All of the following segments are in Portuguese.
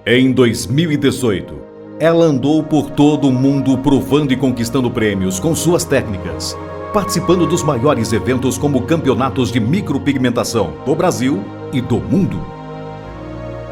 Em 2018, ela andou por todo o mundo provando e conquistando prêmios com suas técnicas, participando dos maiores eventos como campeonatos de micropigmentação do Brasil e do mundo.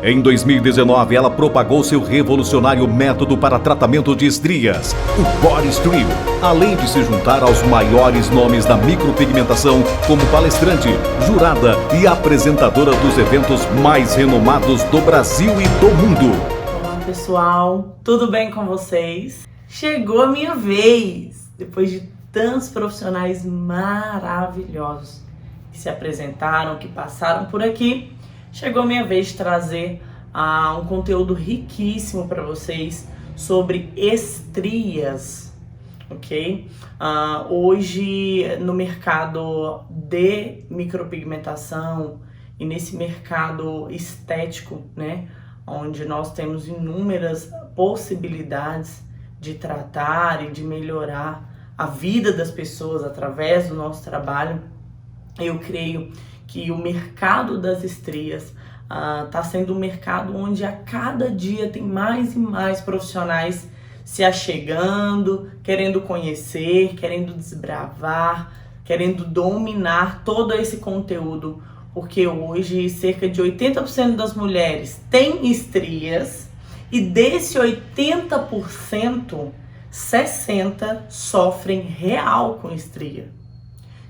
Em 2019, ela propagou seu revolucionário método para tratamento de estrias, o Body Trio, além de se juntar aos maiores nomes da micropigmentação como palestrante, jurada e apresentadora dos eventos mais renomados do Brasil e do mundo. Olá pessoal, tudo bem com vocês? Chegou a minha vez, depois de tantos profissionais maravilhosos que se apresentaram, que passaram por aqui. Chegou a minha vez de trazer um conteúdo riquíssimo para vocês sobre estrias, ok? Hoje no mercado de micropigmentação e nesse mercado estético, né, onde nós temos inúmeras possibilidades de tratar e de melhorar a vida das pessoas através do nosso trabalho, eu creio que o mercado das estrias está sendo um mercado onde a cada dia tem mais e mais profissionais se achegando, querendo conhecer, querendo desbravar, querendo dominar todo esse conteúdo, porque hoje cerca de 80% das mulheres têm estrias e desse 80%, 60% sofrem real com estria.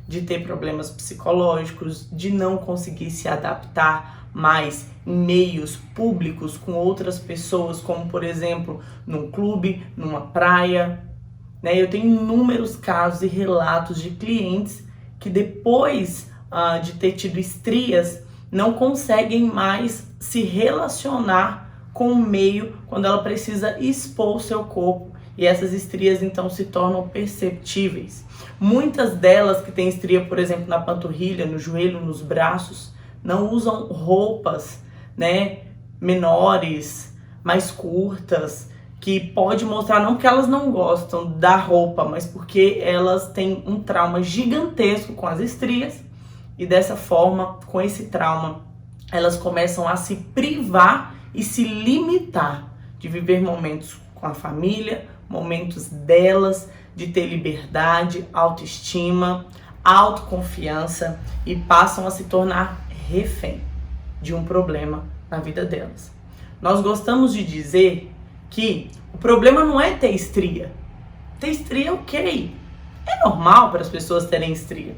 De ter problemas psicológicos, de não conseguir se adaptar mais em meios públicos com outras pessoas, como por exemplo, num clube, numa praia, né? Eu tenho inúmeros casos e relatos de clientes que depois de ter tido estrias, não conseguem mais se relacionar com o meio quando ela precisa expor o seu corpo. E essas estrias então se tornam perceptíveis. Muitas delas que têm estria, por exemplo, na panturrilha, no joelho, nos braços, não usam roupas, né, menores, mais curtas, que pode mostrar não que elas não gostam da roupa, mas porque elas têm um trauma gigantesco com as estrias e dessa forma, com esse trauma, elas começam a se privar e se limitar de viver momentos com a família, momentos delas, de ter liberdade, autoestima, autoconfiança e passam a se tornar refém de um problema na vida delas. Nós gostamos de dizer que o problema não é ter estria. Ter estria é ok. É normal para as pessoas terem estria.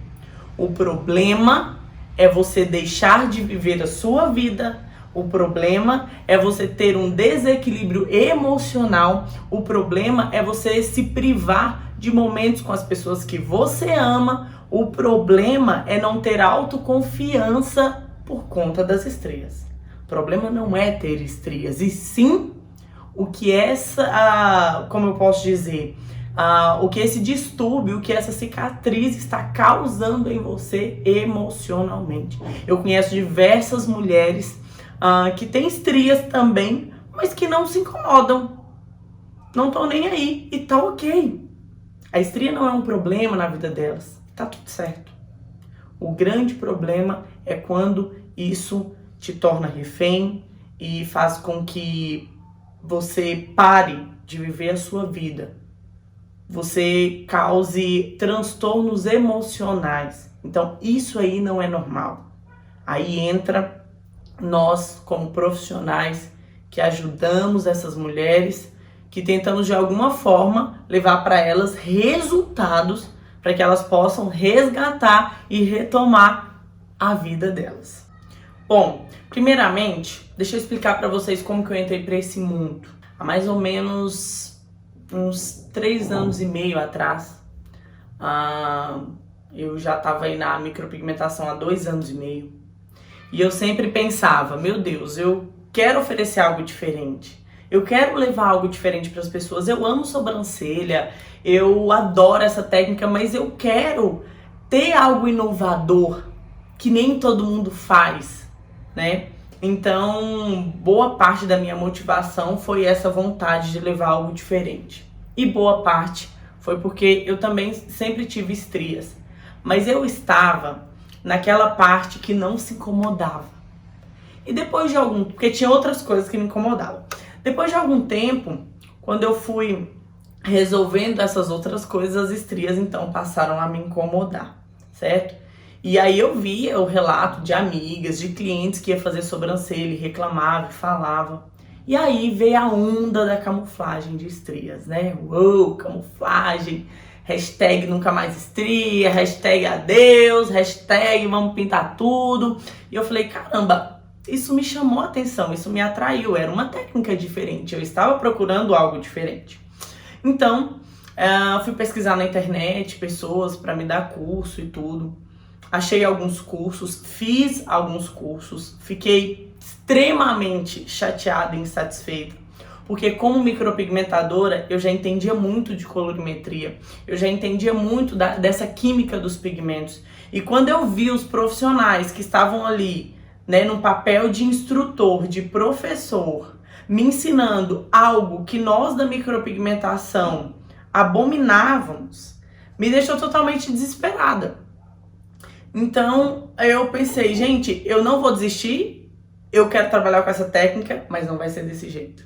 O problema é você deixar de viver a sua vida. O problema é você ter um desequilíbrio emocional. O problema é você se privar de momentos com as pessoas que você ama. O problema é não ter autoconfiança por conta das estrias. O problema não é ter estrias, e sim o que como eu posso dizer, o que esse distúrbio, o que essa cicatriz está causando em você emocionalmente. Eu conheço diversas mulheres que têm estrias também, mas que não se incomodam, não estão nem aí e tá ok. A estria não é um problema na vida delas, tá tudo certo. O grande problema é quando isso te torna refém e faz com que você pare de viver a sua vida. Você cause transtornos emocionais. Então isso aí não é normal. Aí entra nós, como profissionais, que ajudamos essas mulheres, que tentamos de alguma forma levar para elas resultados para que elas possam resgatar e retomar a vida delas. Bom, primeiramente, deixa eu explicar para vocês como que eu entrei para esse mundo. Há mais ou menos uns 3 anos e meio atrás, eu já estava aí na micropigmentação há 2 anos e meio. E eu sempre pensava, meu Deus, eu quero oferecer algo diferente. Eu quero levar algo diferente para as pessoas. Eu amo sobrancelha, eu adoro essa técnica, mas eu quero ter algo inovador que nem todo mundo faz, né? Então, boa parte da minha motivação foi essa vontade de levar algo diferente. E boa parte foi porque eu também sempre tive estrias. Mas eu estava naquela parte que não se incomodava. E depois de porque tinha outras coisas que me incomodavam. Depois de algum tempo, quando eu fui resolvendo essas outras coisas, as estrias então passaram a me incomodar, certo? E aí eu via o relato de amigas, de clientes que ia fazer sobrancelha e reclamava e falava. E aí veio a onda da camuflagem de estrias, né? Uou, camuflagem, hashtag nunca mais estria, hashtag adeus, hashtag vamos pintar tudo. E eu falei, caramba, isso me chamou a atenção, isso me atraiu, era uma técnica diferente, eu estava procurando algo diferente. Então, fui pesquisar na internet pessoas para me dar curso e tudo. Achei alguns cursos, fiz alguns cursos, fiquei extremamente chateada e insatisfeita, porque como micropigmentadora eu já entendia muito de colorimetria, eu já entendia muito dessa química dos pigmentos. E quando eu vi os profissionais que estavam ali, né, no papel de instrutor, de professor, me ensinando algo que nós da micropigmentação abominávamos, me deixou totalmente desesperada. Então eu pensei, gente, eu não vou desistir, eu quero trabalhar com essa técnica, mas não vai ser desse jeito.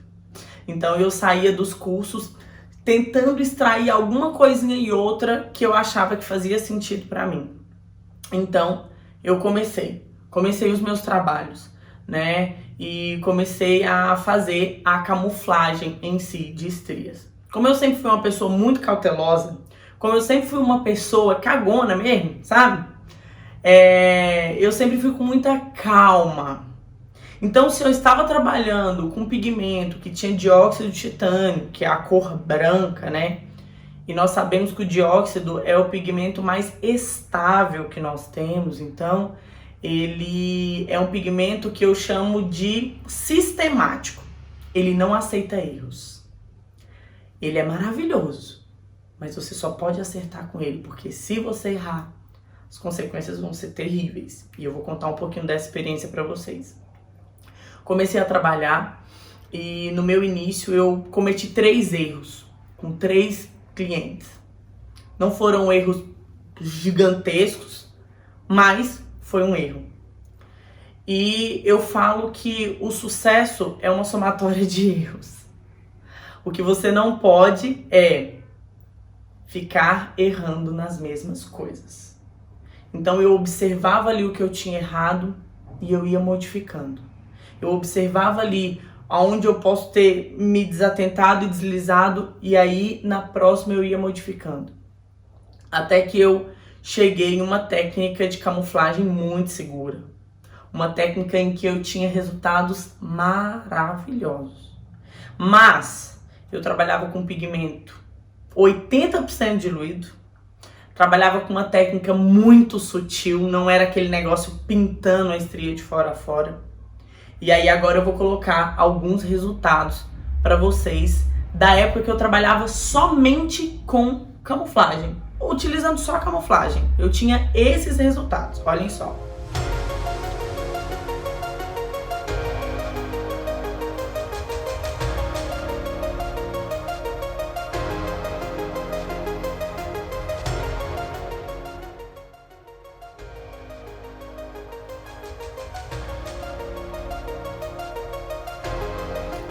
Então eu saía dos cursos tentando extrair alguma coisinha e outra que eu achava que fazia sentido para mim. Então eu comecei os meus trabalhos, né? E comecei a fazer a camuflagem em si de estrias. Como eu sempre fui uma pessoa muito cautelosa, como eu sempre fui uma pessoa cagona mesmo, sabe? Eu sempre fui com muita calma. Então, se eu estava trabalhando com pigmento que tinha dióxido de titânio, que é a cor branca, né? E nós sabemos que o dióxido é o pigmento mais estável que nós temos, então ele é um pigmento que eu chamo de sistemático. Ele não aceita erros. Ele é maravilhoso, mas você só pode acertar com ele, porque se você errar, as consequências vão ser terríveis. E eu vou contar um pouquinho dessa experiência para vocês. Comecei a trabalhar e no meu início eu cometi 3 erros com 3 clientes. Não foram erros gigantescos, mas foi um erro. E eu falo que o sucesso é uma somatória de erros. O que você não pode é ficar errando nas mesmas coisas. Então eu observava ali o que eu tinha errado e eu ia modificando. Eu observava ali onde eu posso ter me desatentado e deslizado, e aí na próxima eu ia modificando. Até que eu cheguei em uma técnica de camuflagem muito segura. Uma técnica em que eu tinha resultados maravilhosos. Mas eu trabalhava com pigmento 80% diluído. Trabalhava com uma técnica muito sutil, não era aquele negócio pintando a estria de fora a fora. E aí agora eu vou colocar alguns resultados para vocês da época que eu trabalhava somente com camuflagem. Utilizando só a camuflagem. Eu tinha esses resultados, olhem só.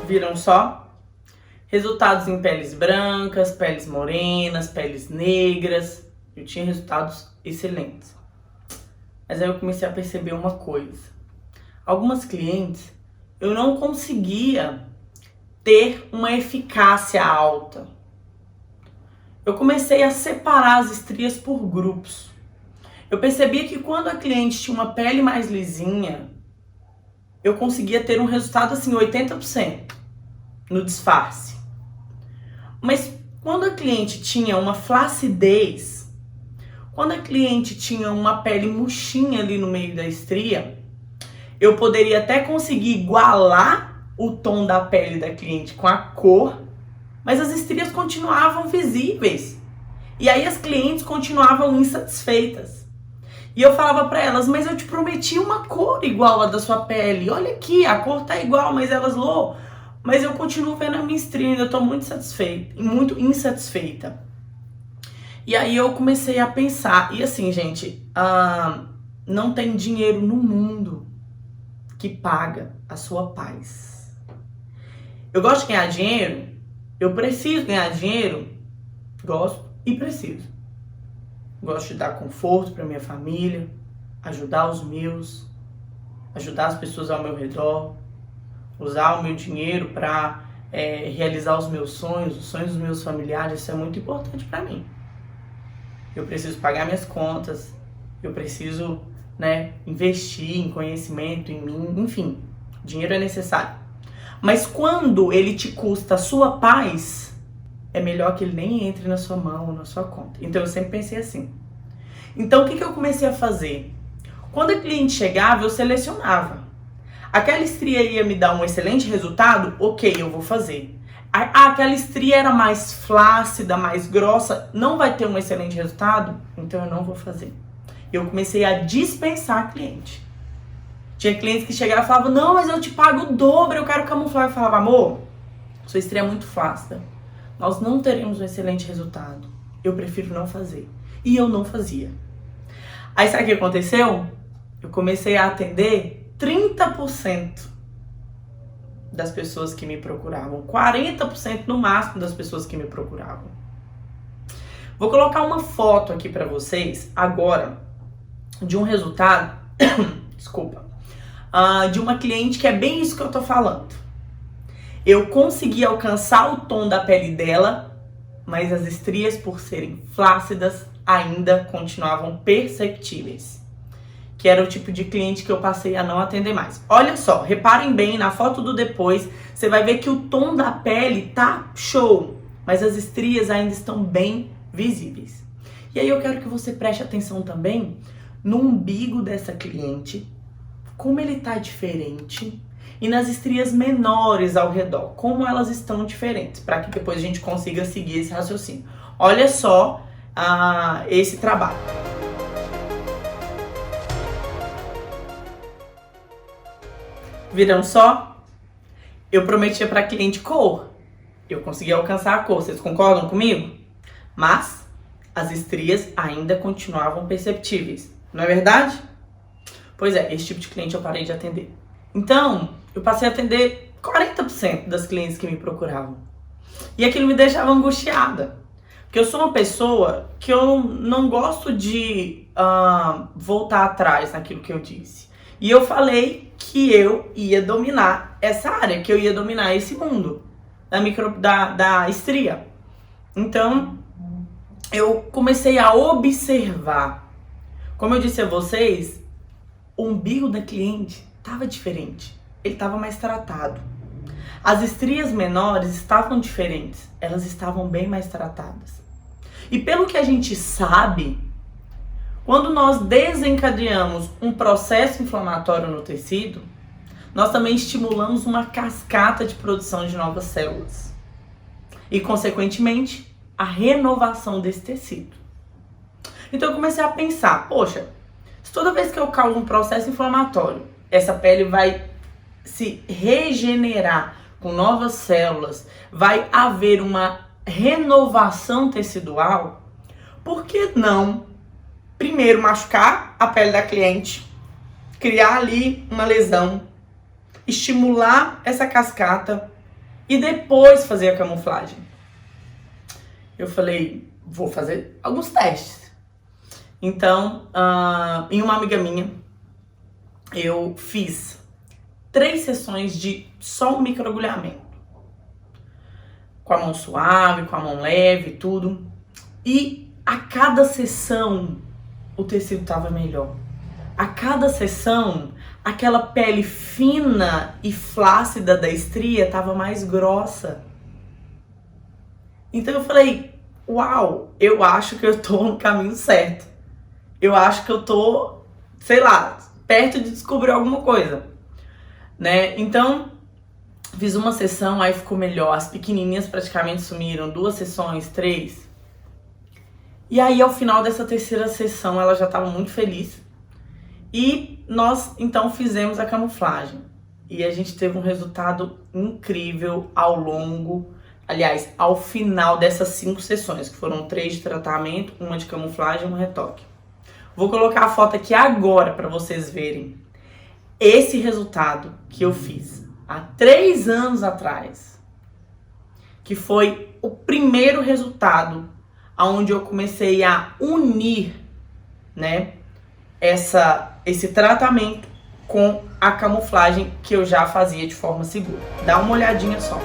Viram só? Resultados em peles brancas, peles morenas, peles negras. Eu tinha resultados excelentes. Mas aí eu comecei a perceber uma coisa. Algumas clientes, eu não conseguia ter uma eficácia alta. Eu comecei a separar as estrias por grupos. Eu percebia que quando a cliente tinha uma pele mais lisinha, eu conseguia ter um resultado assim, 80% no disfarce. Mas quando a cliente tinha uma flacidez, quando a cliente tinha uma pele murchinha ali no meio da estria, eu poderia até conseguir igualar o tom da pele da cliente com a cor, mas as estrias continuavam visíveis. E aí as clientes continuavam insatisfeitas. E eu falava pra elas, mas eu te prometi uma cor igual a da sua pele. Olha aqui, a cor tá igual, mas elas, Lô, mas eu continuo vendo a minha estria, ainda tô muito insatisfeita. E aí eu comecei a pensar, e assim, gente, não tem dinheiro no mundo que paga a sua paz. Eu gosto de ganhar dinheiro, eu preciso ganhar dinheiro, gosto e preciso. Gosto de dar conforto para minha família, ajudar os meus, ajudar as pessoas ao meu redor, usar o meu dinheiro para realizar os sonhos dos meus familiares. Isso é muito importante para mim. Eu preciso pagar minhas contas, eu preciso, investir em conhecimento, em mim, enfim, dinheiro é necessário. Mas quando ele te custa a sua paz, é melhor que ele nem entre na sua mão ou na sua conta. Então eu sempre pensei assim. Então o que eu comecei a fazer? Quando a cliente chegava, eu selecionava. Aquela estria ia me dar um excelente resultado? Ok, eu vou fazer. Aquela estria era mais flácida, mais grossa, não vai ter um excelente resultado? Então eu não vou fazer. Eu comecei a dispensar a cliente. Tinha clientes que chegavam e falavam, não, mas eu te pago o dobro, eu quero camuflar. Eu falava, amor, sua estria é muito flácida. Nós não teremos um excelente resultado. Eu prefiro não fazer. E eu não fazia. Aí sabe o que aconteceu? Eu comecei a atender 30% das pessoas que me procuravam. 40% no máximo das pessoas que me procuravam. Vou colocar uma foto aqui pra vocês agora de um resultado, desculpa, de uma cliente que é bem isso que eu tô falando. Eu consegui alcançar o tom da pele dela, mas as estrias, por serem flácidas, ainda continuavam perceptíveis. Que era o tipo de cliente que eu passei a não atender mais. Olha só, reparem bem, na foto do depois, você vai ver que o tom da pele tá show, mas as estrias ainda estão bem visíveis. E aí eu quero que você preste atenção também no umbigo dessa cliente, como ele tá diferente, e nas estrias menores ao redor, como elas estão diferentes, para que depois a gente consiga seguir esse raciocínio. Olha só esse trabalho. Viram só? Eu prometia para a cliente cor. Eu consegui alcançar a cor. Vocês concordam comigo? Mas as estrias ainda continuavam perceptíveis. Não é verdade? Pois é, esse tipo de cliente eu parei de atender. Então, eu passei a atender 40% das clientes que me procuravam. E aquilo me deixava angustiada. Porque eu sou uma pessoa que eu não gosto de voltar atrás naquilo que eu disse. E eu falei que eu ia dominar essa área, que eu ia dominar esse mundo da estria. Então, eu comecei a observar. Como eu disse a vocês, o umbigo da cliente estava diferente. Ele estava mais tratado. As estrias menores estavam diferentes. Elas estavam bem mais tratadas. E pelo que a gente sabe, quando nós desencadeamos um processo inflamatório no tecido, nós também estimulamos uma cascata de produção de novas células. E, consequentemente, a renovação desse tecido. Então eu comecei a pensar, poxa, se toda vez que eu causo um processo inflamatório, essa pele vai se regenerar com novas células, vai haver uma renovação tecidual, por que não primeiro machucar a pele da cliente, criar ali uma lesão, estimular essa cascata e depois fazer a camuflagem? Eu falei, vou fazer alguns testes. Então, em uma amiga minha, eu fiz 3 sessões de só um microagulhamento. Com a mão suave, com a mão leve, tudo. E a cada sessão, o tecido estava melhor. A cada sessão, aquela pele fina e flácida da estria estava mais grossa. Então eu falei, uau, eu acho que eu tô no caminho certo. Eu acho que eu tô, sei lá, perto de descobrir alguma coisa, né? Então, fiz uma sessão, aí ficou melhor. As pequenininhas praticamente sumiram, 2 sessões, 3. E aí, ao final dessa 3ª sessão, ela já estava muito feliz. E nós, então, fizemos a camuflagem. E a gente teve um resultado incrível ao final dessas 5 sessões, que foram 3 de tratamento, uma de camuflagem e um retoque. Vou colocar a foto aqui agora para vocês verem. esse resultado que eu fiz há 3 anos atrás, que foi o primeiro resultado onde eu comecei a unir, né, esse tratamento com a camuflagem que eu já fazia de forma segura. Dá uma olhadinha só.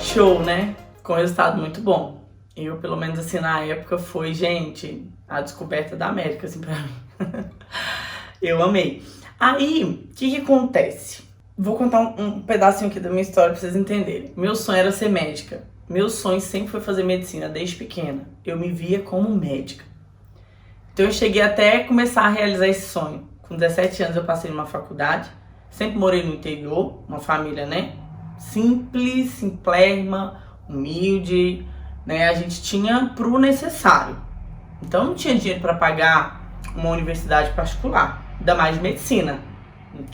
Show, né? Com resultado muito bom. Eu, pelo menos assim, na época foi, gente, a descoberta da América, assim, pra mim. Eu amei. Aí, o que acontece? Vou contar um pedacinho aqui da minha história pra vocês entenderem. Meu sonho era ser médica. Meu sonho sempre foi fazer medicina, desde pequena. Eu me via como médica. Então eu cheguei até a começar a realizar esse sonho. Com 17 anos eu passei numa faculdade. Sempre morei no interior, uma família, né? Simples, simplérrima, humilde, né? A gente tinha pro necessário. Então não tinha dinheiro para pagar uma universidade particular, ainda mais de medicina. Não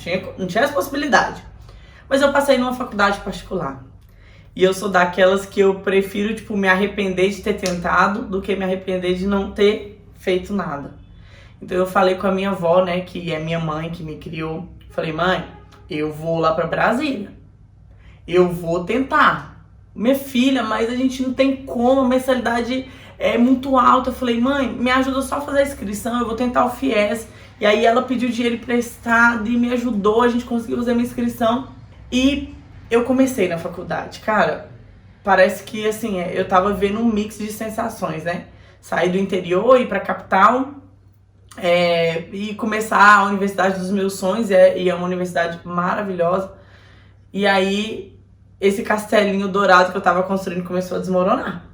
tinha essa possibilidade. Mas eu passei numa faculdade particular. E eu sou daquelas que eu prefiro, tipo, me arrepender de ter tentado do que me arrepender de não ter feito nada. Então eu falei com a minha avó, né, que é minha mãe, que me criou. Falei, mãe, eu vou lá pra Brasília. Eu vou tentar. Minha filha, mas a gente não tem como, a mensalidade é muito alta. Eu falei, mãe, me ajuda só a fazer a inscrição, eu vou tentar o FIES. E aí ela pediu dinheiro emprestado e me ajudou, a gente conseguiu fazer a minha inscrição. E eu comecei na faculdade. Cara, parece que assim, eu tava vendo um mix de sensações, né? Sair do interior, ir pra capital e começar a universidade dos meus sonhos, e é uma universidade maravilhosa. E aí, esse castelinho dourado que eu tava construindo começou a desmoronar.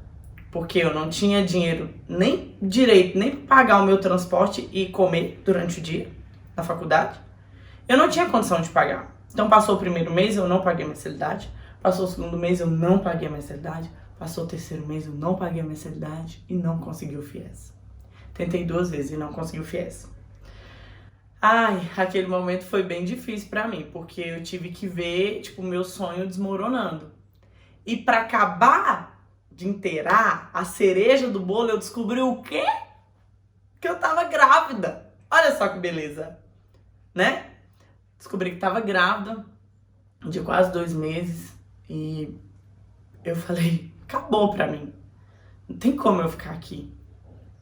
Porque eu não tinha dinheiro nem direito, nem pra pagar o meu transporte e comer durante o dia na faculdade. Eu não tinha condição de pagar. Então passou o primeiro mês, eu não paguei a mensalidade. Passou o segundo mês, eu não paguei a mensalidade. Passou o terceiro mês, eu não paguei a mensalidade e não consegui o FIES. Tentei 2 vezes e não consegui o FIES. Ai, aquele momento foi bem difícil pra mim, porque eu tive que ver, tipo, o meu sonho desmoronando. E pra acabar de inteirar, a cereja do bolo, eu descobri o quê? Que eu tava grávida. Olha só que beleza, né? Descobri que tava grávida de quase 2 meses e eu falei, acabou pra mim. Não tem como eu ficar aqui.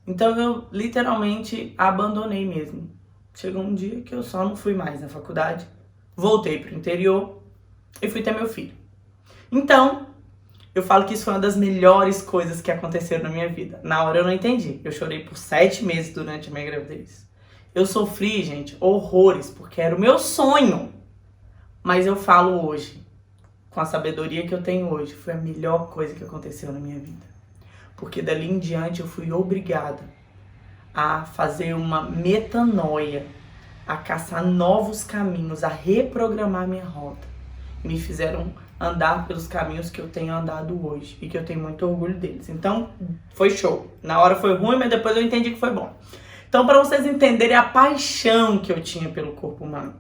Então eu literalmente abandonei mesmo. Chegou um dia que eu só não fui mais na faculdade, voltei pro interior e fui ter meu filho. Então, eu falo que isso foi uma das melhores coisas que aconteceram na minha vida. Na hora eu não entendi. Eu chorei por 7 meses durante a minha gravidez. Eu sofri, gente, horrores, porque era o meu sonho. Mas eu falo hoje, com a sabedoria que eu tenho hoje, foi a melhor coisa que aconteceu na minha vida. Porque dali em diante eu fui obrigada a fazer uma metanoia, a caçar novos caminhos, a reprogramar minha rota. Me fizeram andar pelos caminhos que eu tenho andado hoje e que eu tenho muito orgulho deles. Então, foi show. Na hora foi ruim, mas depois eu entendi que foi bom. Então, para vocês entenderem a paixão que eu tinha pelo corpo humano,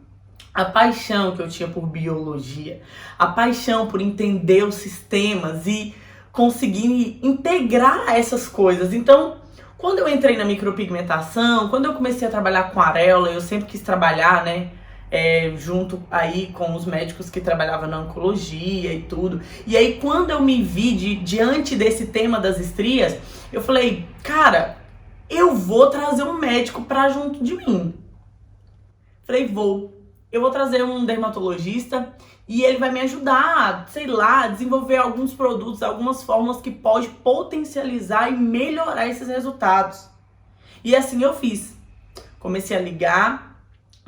a paixão que eu tinha por biologia, a paixão por entender os sistemas e conseguir integrar essas coisas. Então, quando eu entrei na micropigmentação, quando eu comecei a trabalhar com areola, eu sempre quis trabalhar, né, junto aí com os médicos que trabalhavam na oncologia e tudo. E aí, quando eu me vi diante desse tema das estrias, eu falei, cara, eu vou trazer um médico pra junto de mim. Falei, eu vou trazer um dermatologista e ele vai me ajudar, sei lá, a desenvolver alguns produtos, algumas fórmulas que pode potencializar e melhorar esses resultados. E assim eu fiz. Comecei a ligar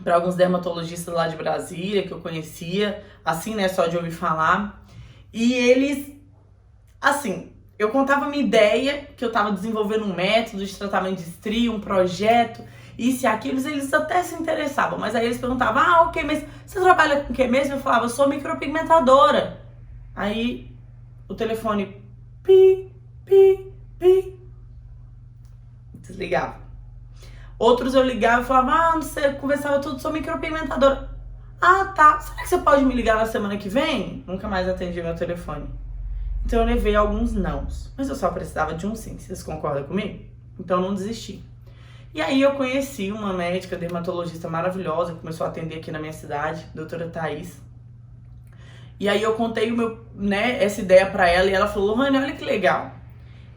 para alguns dermatologistas lá de Brasília, que eu conhecia, assim, né, só de ouvir falar. E eles, assim, eu contava a minha ideia, que eu tava desenvolvendo um método de tratamento de estria, um projeto, isso e aquilo, eles até se interessavam, mas aí eles perguntavam, ok, mas você trabalha com o que mesmo? Eu falava, eu sou micropigmentadora. Aí o telefone, pi, desligava. Outros eu ligava e falava, não sei, conversava tudo, sou micropigmentadora. Ah, tá, será que você pode me ligar na semana que vem? Nunca mais atendi meu telefone. Então eu levei alguns nãos, mas eu só precisava de um sim, vocês concordam comigo? Então eu não desisti. E aí eu conheci uma médica dermatologista maravilhosa que começou a atender aqui na minha cidade, doutora Thaís. E aí eu contei essa ideia pra ela e ela falou: Lohane, olha que legal.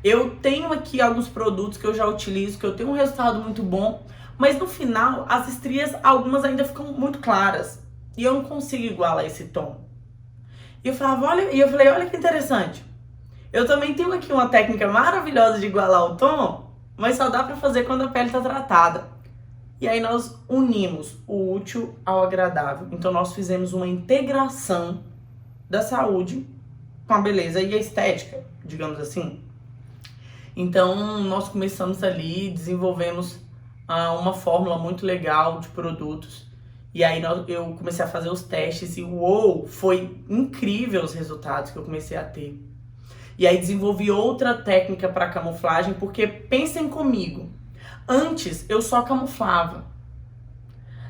Eu tenho aqui alguns produtos que eu já utilizo, que eu tenho um resultado muito bom, mas no final as estrias, algumas ainda ficam muito claras. E eu não consigo igualar esse tom. E eu falei, olha que interessante. Eu também tenho aqui uma técnica maravilhosa de igualar o tom, mas só dá pra fazer quando a pele está tratada. E aí nós unimos o útil ao agradável. Então nós fizemos uma integração da saúde com a beleza e a estética, digamos assim. Então nós começamos ali, desenvolvemos uma fórmula muito legal de produtos. E aí eu comecei a fazer os testes e foi incrível os resultados que eu comecei a ter. E aí desenvolvi outra técnica para camuflagem, porque pensem comigo, antes eu só camuflava.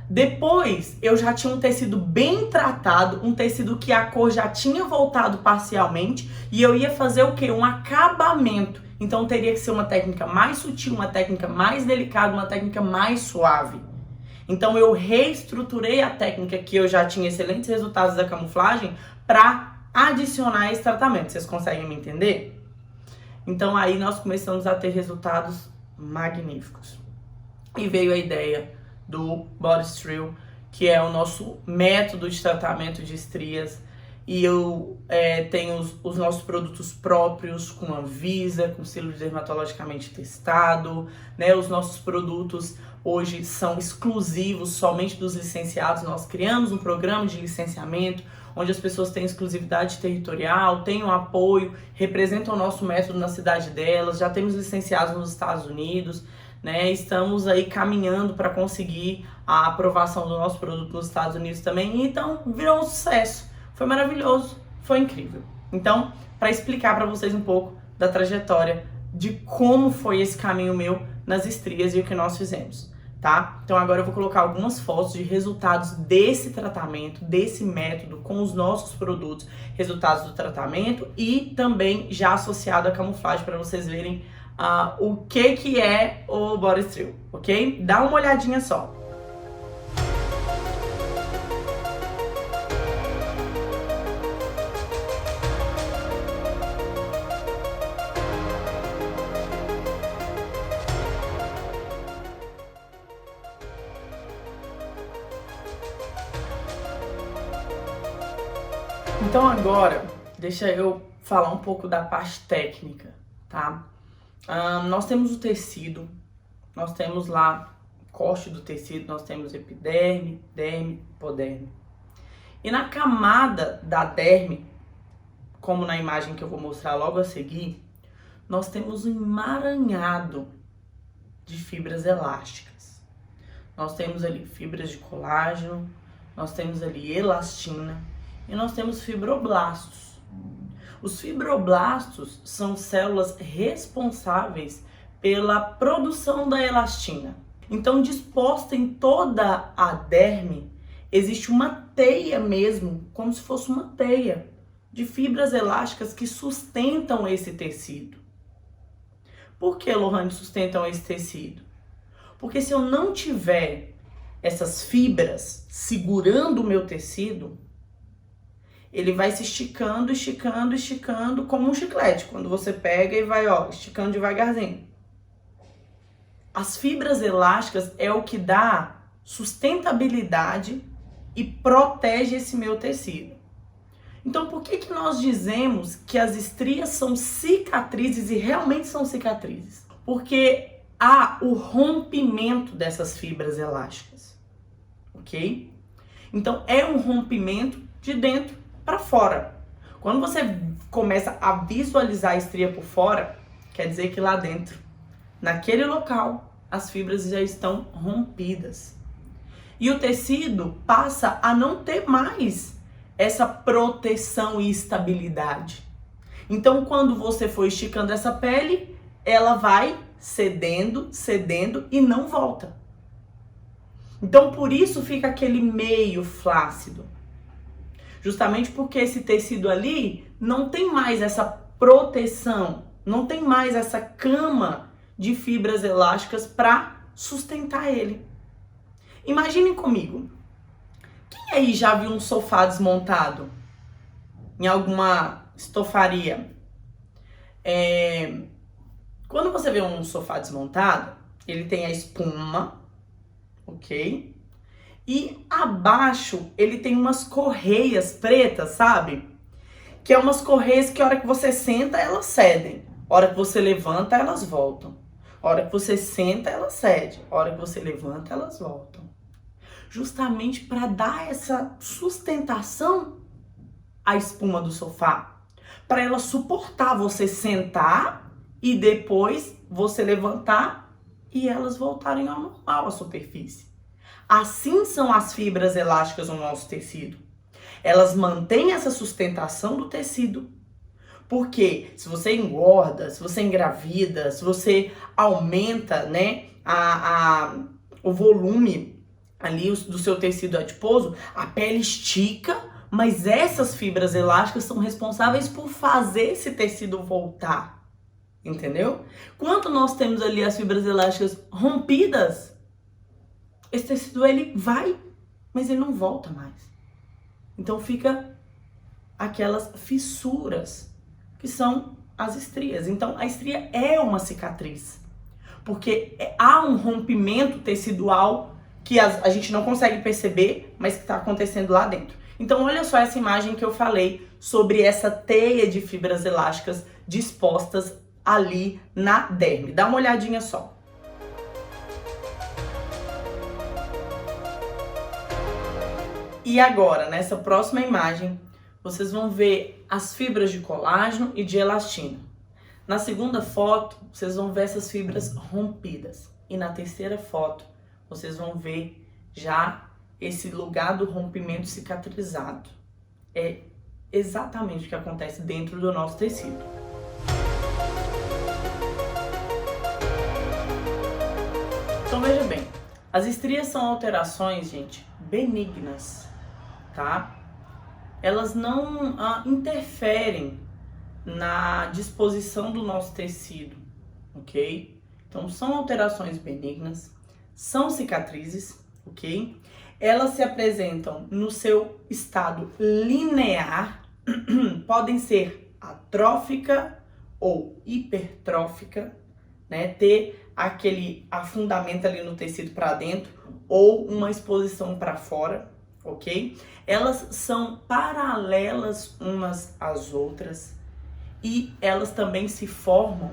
Depois eu já tinha um tecido bem tratado, um tecido que a cor já tinha voltado parcialmente, e eu ia fazer o quê? Um acabamento. Então teria que ser uma técnica mais sutil, uma técnica mais delicada, uma técnica mais suave. Então eu reestruturei a técnica que eu já tinha excelentes resultados da camuflagem para adicionar esse tratamento. Vocês conseguem me entender? Então aí nós começamos a ter resultados magníficos. E veio a ideia do Bodystrill, que é o nosso método de tratamento de estrias. E eu tenho os nossos produtos próprios, com Anvisa, com selo dermatologicamente testado, né? Os nossos produtos hoje são exclusivos somente dos licenciados. Nós criamos um programa de licenciamento, onde as pessoas têm exclusividade territorial, têm um apoio, representam o nosso método na cidade delas, já temos licenciados nos Estados Unidos, né? Estamos aí caminhando para conseguir a aprovação do nosso produto nos Estados Unidos também, então virou um sucesso, foi maravilhoso, foi incrível. Então, para explicar para vocês um pouco da trajetória de como foi esse caminho meu nas estrias e o que nós fizemos. Tá? Então agora eu vou colocar algumas fotos de resultados desse tratamento, desse método, com os nossos produtos, resultados do tratamento e também já associado à camuflagem para vocês verem o que é o Bodystrill, ok? Dá uma olhadinha só. Então agora, deixa eu falar um pouco da parte técnica, tá? Nós temos o tecido, nós temos lá corte do tecido, nós temos epiderme, derme, hipoderme. E na camada da derme, como na imagem que eu vou mostrar logo a seguir, nós temos um emaranhado de fibras elásticas. Nós temos ali fibras de colágeno, nós temos ali elastina, e nós temos fibroblastos. Os fibroblastos são células responsáveis pela produção da elastina. Então, disposta em toda a derme, existe uma teia mesmo, como se fosse uma teia de fibras elásticas que sustentam esse tecido. Por que, Lohane, sustentam esse tecido? Porque se eu não tiver essas fibras segurando o meu tecido, ele vai se esticando, esticando, esticando, como um chiclete. Quando você pega e vai, esticando devagarzinho. As fibras elásticas é o que dá sustentabilidade e protege esse meu tecido. Então, por que nós dizemos que as estrias são cicatrizes e realmente são cicatrizes? Porque há o rompimento dessas fibras elásticas, ok? Então, é um rompimento de dentro para fora. Quando você começa a visualizar a estria por fora, quer dizer que lá dentro, naquele local, as fibras já estão rompidas. E o tecido passa a não ter mais essa proteção e estabilidade. Então, quando você for esticando essa pele, ela vai cedendo, cedendo e não volta. Então, por isso fica aquele meio flácido. Justamente porque esse tecido ali não tem mais essa proteção, não tem mais essa cama de fibras elásticas para sustentar ele. Imaginem comigo. Quem aí já viu um sofá desmontado em alguma estofaria? Quando você vê um sofá desmontado, ele tem a espuma, ok? E abaixo ele tem umas correias pretas, sabe? Que é umas correias que a hora que você senta, elas cedem. A hora que você levanta, elas voltam. A hora que você senta, elas cedem. A hora que você levanta, elas voltam. Justamente para dar essa sustentação à espuma do sofá. Para ela suportar você sentar e depois você levantar e elas voltarem ao normal, à superfície. Assim são as fibras elásticas no nosso tecido. Elas mantêm essa sustentação do tecido. Porque se você engorda, se você engravida, se você aumenta, né, o volume ali do seu tecido adiposo, a pele estica, mas essas fibras elásticas são responsáveis por fazer esse tecido voltar. Entendeu? Quando nós temos ali as fibras elásticas rompidas, esse tecido ele vai, mas ele não volta mais. Então fica aquelas fissuras, que são as estrias. Então a estria é uma cicatriz, porque há um rompimento tecidual que a gente não consegue perceber, mas que está acontecendo lá dentro. Então olha só essa imagem que eu falei sobre essa teia de fibras elásticas dispostas ali na derme. Dá uma olhadinha só. E agora, nessa próxima imagem, vocês vão ver as fibras de colágeno e de elastina. Na segunda foto, vocês vão ver essas fibras rompidas. E na terceira foto, vocês vão ver já esse lugar do rompimento cicatrizado. É exatamente o que acontece dentro do nosso tecido. Então veja bem, as estrias são alterações, gente, benignas, tá? Elas não interferem na disposição do nosso tecido, ok? Então são alterações benignas, são cicatrizes, ok? Elas se apresentam no seu estado linear, podem ser atrófica ou hipertrófica, né? Ter aquele afundamento ali no tecido para dentro ou uma exposição para fora, ok? Elas são paralelas umas às outras e elas também se formam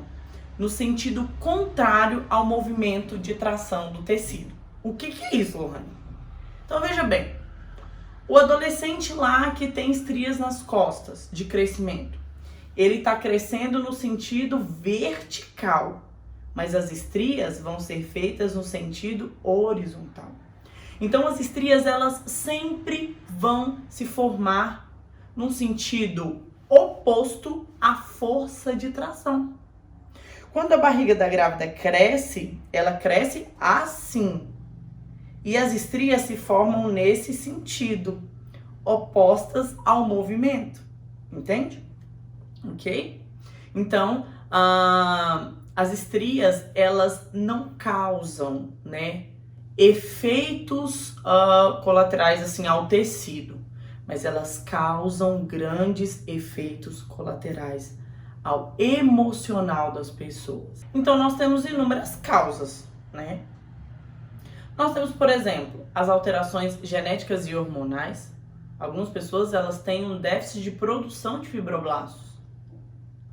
no sentido contrário ao movimento de tração do tecido. O que é isso, Lohane? Então veja bem, o adolescente lá que tem estrias nas costas de crescimento, ele está crescendo no sentido vertical, mas as estrias vão ser feitas no sentido horizontal. Então as estrias elas sempre vão se formar num sentido oposto à força de tração. Quando a barriga da grávida cresce, ela cresce assim. E as estrias se formam nesse sentido, opostas ao movimento. Entende? Ok? Então, as estrias, elas não causam, né, efeitos colaterais assim ao tecido, mas elas causam grandes efeitos colaterais ao emocional das pessoas. Então nós temos inúmeras causas, né? Nós temos, por exemplo, as alterações genéticas e hormonais. Algumas pessoas elas têm um déficit de produção de fibroblastos,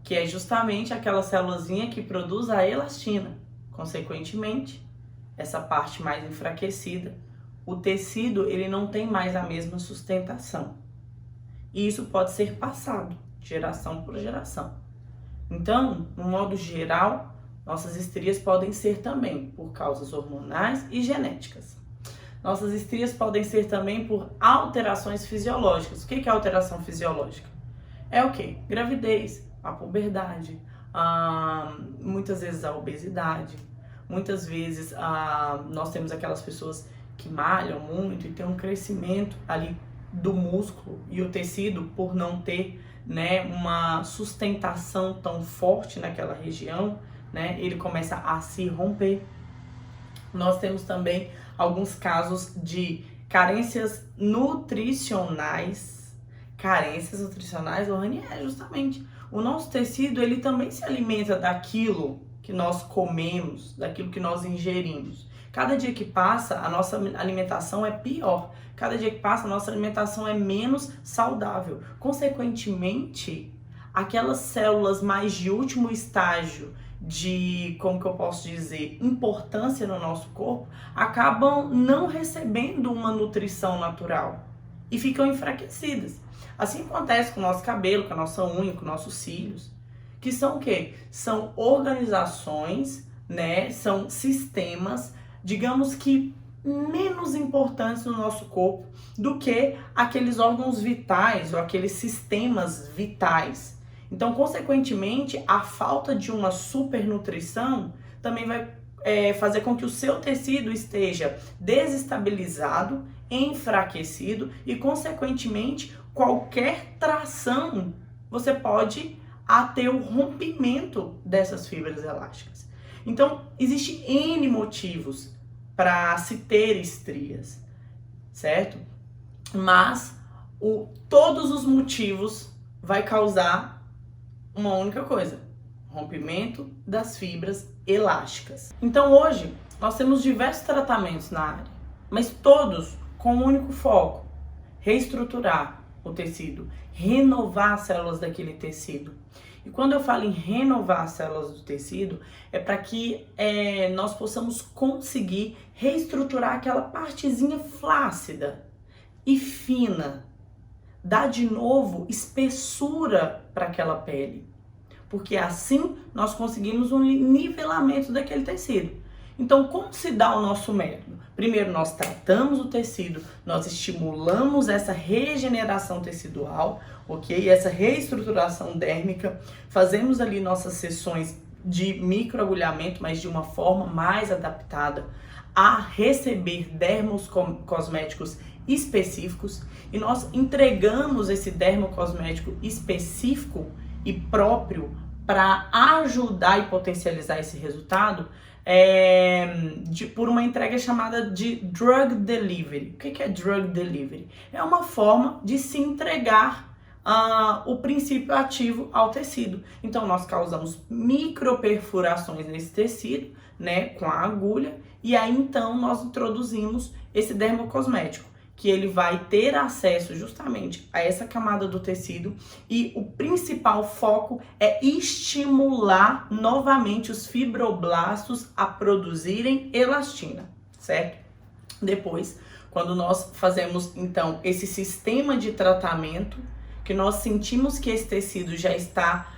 que é justamente aquela célulazinha que produz a elastina. Consequentemente, essa parte mais enfraquecida, o tecido ele não tem mais a mesma sustentação. E isso pode ser passado de geração por geração. Então, no modo geral, nossas estrias podem ser também por causas hormonais e genéticas. Nossas estrias podem ser também por alterações fisiológicas. O que é alteração fisiológica? É o quê? Gravidez, a puberdade, muitas vezes a obesidade, muitas vezes nós temos aquelas pessoas que malham muito e tem um crescimento ali do músculo e o tecido por não ter, né, uma sustentação tão forte naquela região, né, ele começa a se romper. Nós temos também alguns casos de carências nutricionais. Carências nutricionais, Lohane, justamente. O nosso tecido, ele também se alimenta daquilo que nós comemos, daquilo que nós ingerimos. Cada dia que passa, a nossa alimentação é pior. Cada dia que passa, a nossa alimentação é menos saudável. Consequentemente, aquelas células mais de último estágio de, como que eu posso dizer, importância no nosso corpo, acabam não recebendo uma nutrição natural e ficam enfraquecidas. Assim acontece com o nosso cabelo, com a nossa unha, com nossos cílios, que são o quê? São organizações, né? São sistemas, digamos que menos importantes no nosso corpo do que aqueles órgãos vitais ou aqueles sistemas vitais. Então, consequentemente, a falta de uma supernutrição também vai fazer com que o seu tecido esteja desestabilizado, enfraquecido e, consequentemente, qualquer tração você pode ter o rompimento dessas fibras elásticas. Então, existe N motivos para se ter estrias, certo? Mas todos os motivos vai causar uma única coisa: rompimento das fibras elásticas. Então hoje nós temos diversos tratamentos na área, mas todos com um único foco: reestruturar o tecido, renovar as células daquele tecido. E quando eu falo em renovar as células do tecido, é para que nós possamos conseguir reestruturar aquela partezinha flácida e fina, dar de novo espessura para aquela pele, porque assim nós conseguimos um nivelamento daquele tecido. Então, como se dá o nosso método? Primeiro, nós tratamos o tecido, nós estimulamos essa regeneração tecidual, ok? Essa reestruturação dérmica, fazemos ali nossas sessões de microagulhamento, mas de uma forma mais adaptada a receber dermocosméticos específicos, e nós entregamos esse dermocosmético específico e próprio para ajudar e potencializar esse resultado por uma entrega chamada de drug delivery. O que é drug delivery? É uma forma de se entregar o princípio ativo ao tecido. Então nós causamos microperfurações nesse tecido, né, com a agulha, e aí então nós introduzimos esse dermocosmético, que ele vai ter acesso justamente a essa camada do tecido, e o principal foco é estimular novamente os fibroblastos a produzirem elastina, certo? Depois, quando nós fazemos então esse sistema de tratamento, que nós sentimos que esse tecido já está,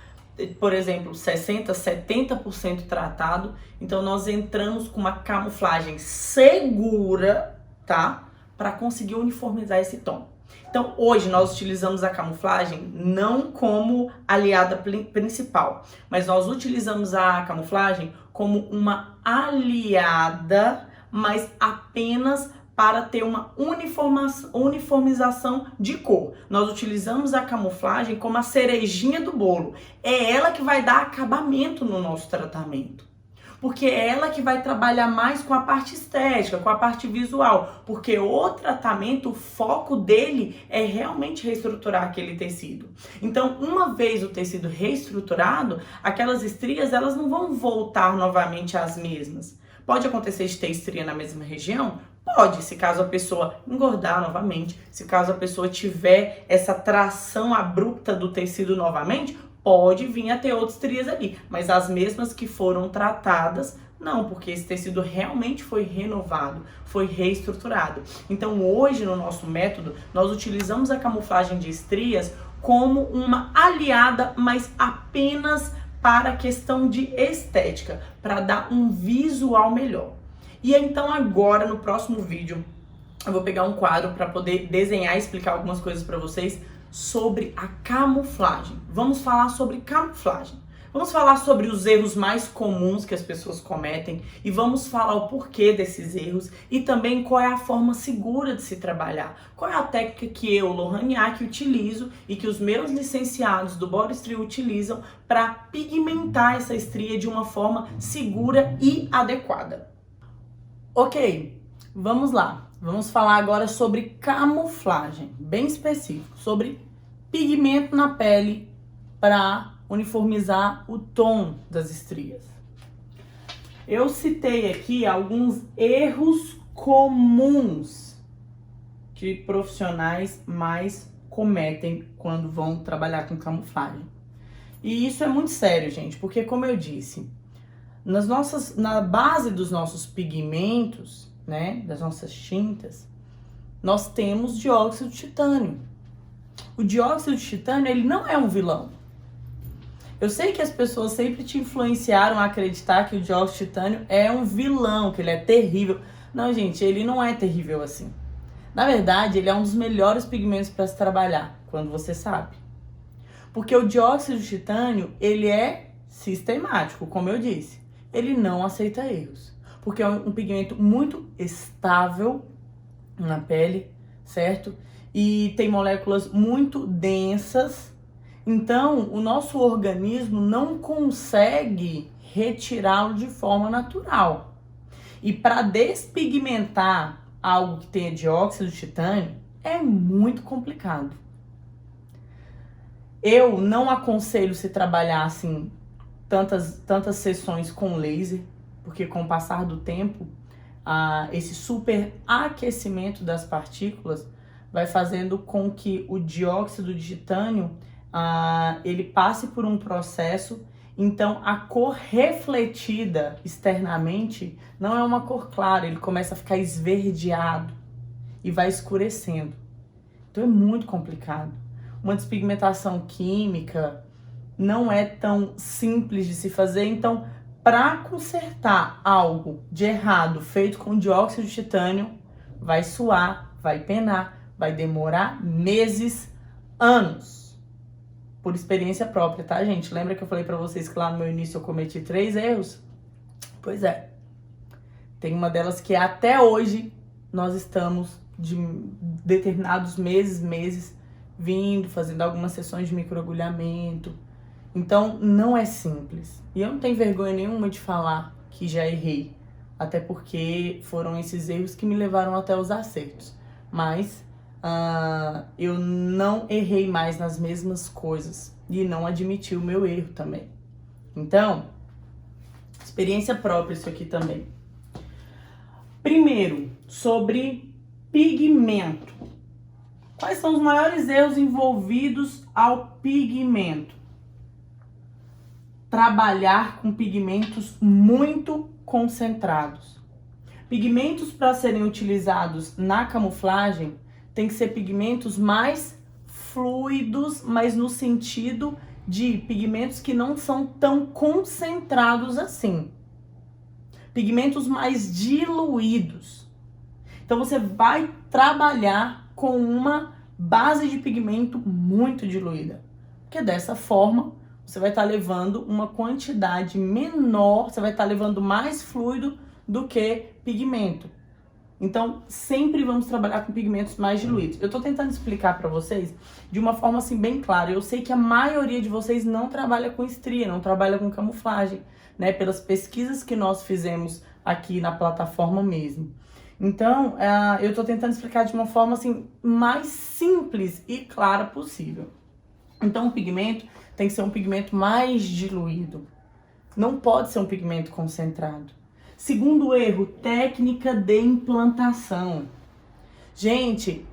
por exemplo, 60%, 70% tratado, então nós entramos com uma camuflagem segura, tá? Para conseguir uniformizar esse tom. Então, hoje nós utilizamos a camuflagem não como aliada principal, mas nós utilizamos a camuflagem como uma aliada, mas apenas para ter uma uniformização de cor. Nós utilizamos a camuflagem como a cerejinha do bolo. É ela que vai dar acabamento no nosso tratamento, porque é ela que vai trabalhar mais com a parte estética, com a parte visual, porque o tratamento, o foco dele é realmente reestruturar aquele tecido. Então, uma vez o tecido reestruturado, aquelas estrias, elas não vão voltar novamente às mesmas. Pode acontecer de ter estria na mesma região? Pode, se caso a pessoa engordar novamente, se caso a pessoa tiver essa tração abrupta do tecido novamente, pode vir a ter outras estrias ali, mas as mesmas que foram tratadas, não, porque esse tecido realmente foi renovado, foi reestruturado. Então hoje no nosso método, nós utilizamos a camuflagem de estrias como uma aliada, mas apenas para a questão de estética, para dar um visual melhor. E então agora no próximo vídeo, eu vou pegar um quadro para poder desenhar e explicar algumas coisas para vocês sobre a camuflagem. Vamos falar sobre camuflagem. Vamos falar sobre os erros mais comuns que as pessoas cometem e vamos falar o porquê desses erros e também qual é a forma segura de se trabalhar. Qual é a técnica que eu, Lohane Aki, utilizo e que os meus licenciados do Boristry utilizam para pigmentar essa estria de uma forma segura e adequada. Ok, vamos lá. Vamos falar agora sobre camuflagem, bem específico, sobre pigmento na pele para uniformizar o tom das estrias. Eu citei aqui alguns erros comuns que profissionais mais cometem quando vão trabalhar com camuflagem. E isso é muito sério, gente, porque como eu disse, na base dos nossos pigmentos, né, das nossas tintas, nós temos dióxido de titânio. O dióxido de titânio, ele não é um vilão. Eu sei que as pessoas sempre te influenciaram a acreditar que o dióxido de titânio é um vilão, que ele é terrível. Não, gente, ele não é terrível assim. Na verdade, ele é um dos melhores pigmentos para se trabalhar, quando você sabe. Porque o dióxido de titânio, ele é sistemático, como eu disse. Ele não aceita erros. Porque é um pigmento muito estável na pele, certo? E tem moléculas muito densas. Então, o nosso organismo não consegue retirá-lo de forma natural. E para despigmentar algo que tenha dióxido de titânio, é muito complicado. Eu não aconselho se trabalhar assim tantas sessões com laser, porque com o passar do tempo, esse superaquecimento das partículas vai fazendo com que o dióxido de titânio ele passe por um processo, então a cor refletida externamente não é uma cor clara, ele começa a ficar esverdeado e vai escurecendo. Então é muito complicado. Uma despigmentação química não é tão simples de se fazer, então para consertar algo de errado feito com dióxido de titânio, vai suar, vai penar, vai demorar meses, anos. Por experiência própria, tá, gente? Lembra que eu falei pra vocês que lá no meu início eu cometi 3 erros? Pois é. Tem uma delas que até hoje nós estamos de determinados meses, vindo, fazendo algumas sessões de microagulhamento. Então, não é simples. E eu não tenho vergonha nenhuma de falar que já errei. Até porque foram esses erros que me levaram até os acertos. Mas eu não errei mais nas mesmas coisas e não admiti o meu erro também. Então, experiência própria isso aqui também. Primeiro, sobre pigmento. Quais são os maiores erros envolvidos ao pigmento? Trabalhar com pigmentos muito concentrados. Pigmentos para serem utilizados na camuflagem tem que ser pigmentos mais fluidos, mas no sentido de pigmentos que não são tão concentrados assim. Pigmentos mais diluídos. Então você vai trabalhar com uma base de pigmento muito diluída. Porque dessa forma você vai estar levando uma quantidade menor, você vai estar levando mais fluido do que pigmento. Então, sempre vamos trabalhar com pigmentos mais diluídos. Eu tô tentando explicar pra vocês de uma forma assim bem clara. Eu sei que a maioria de vocês não trabalha com estria, não trabalha com camuflagem, né? Pelas pesquisas que nós fizemos aqui na plataforma mesmo. Então, eu tô tentando explicar de uma forma assim mais simples e clara possível. Então, o pigmento tem que ser um pigmento mais diluído. Não pode ser um pigmento concentrado. Segundo erro, técnica de implantação. Gente,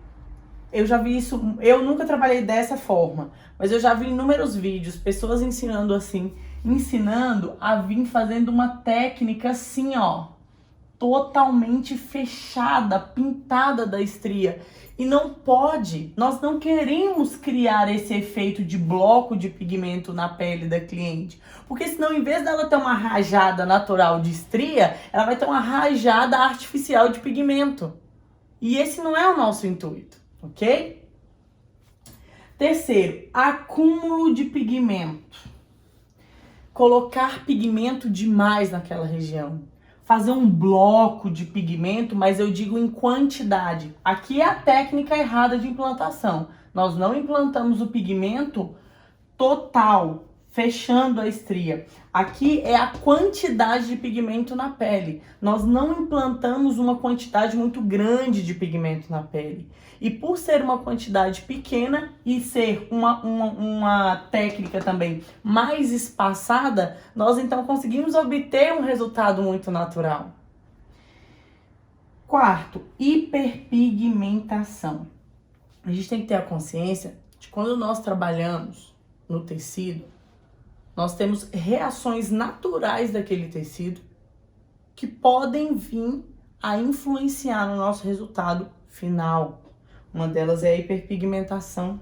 eu já vi isso, eu nunca trabalhei dessa forma, mas eu já vi inúmeros vídeos, pessoas ensinando assim, ensinando a vir fazendo uma técnica assim, ó, totalmente fechada, pintada da estria. E não pode, nós não queremos criar esse efeito de bloco de pigmento na pele da cliente. Porque senão, em vez dela ter uma rajada natural de estria, ela vai ter uma rajada artificial de pigmento. E esse não é o nosso intuito, ok? Terceiro, acúmulo de pigmento. Colocar pigmento demais naquela região. Fazer um bloco de pigmento, mas eu digo em quantidade. Aqui é a técnica errada de implantação. Nós não implantamos o pigmento total, fechando a estria. Aqui é a quantidade de pigmento na pele. Nós não implantamos uma quantidade muito grande de pigmento na pele. E por ser uma quantidade pequena e ser uma técnica também mais espaçada, nós então conseguimos obter um resultado muito natural. Quarto, hiperpigmentação. A gente tem que ter a consciência de quando nós trabalhamos no tecido, nós temos reações naturais daquele tecido que podem vir a influenciar no nosso resultado final. Uma delas é a hiperpigmentação.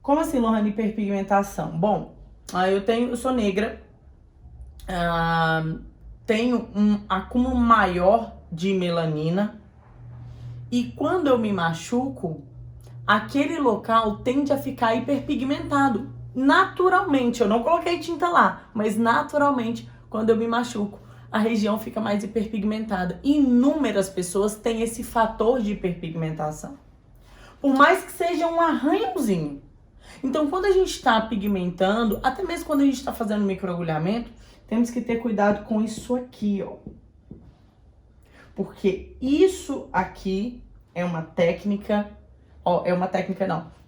Como assim, Lohane, hiperpigmentação? Bom, eu sou negra, tenho um acúmulo maior de melanina e quando eu me machuco, aquele local tende a ficar hiperpigmentado. Naturalmente, eu não coloquei tinta lá, mas naturalmente, quando eu me machuco, a região fica mais hiperpigmentada. Inúmeras pessoas têm esse fator de hiperpigmentação. Por mais que seja um arranhãozinho. Então, quando a gente está pigmentando, até mesmo quando a gente está fazendo microagulhamento, temos que ter cuidado com isso aqui, ó. Porque isso aqui é uma técnica,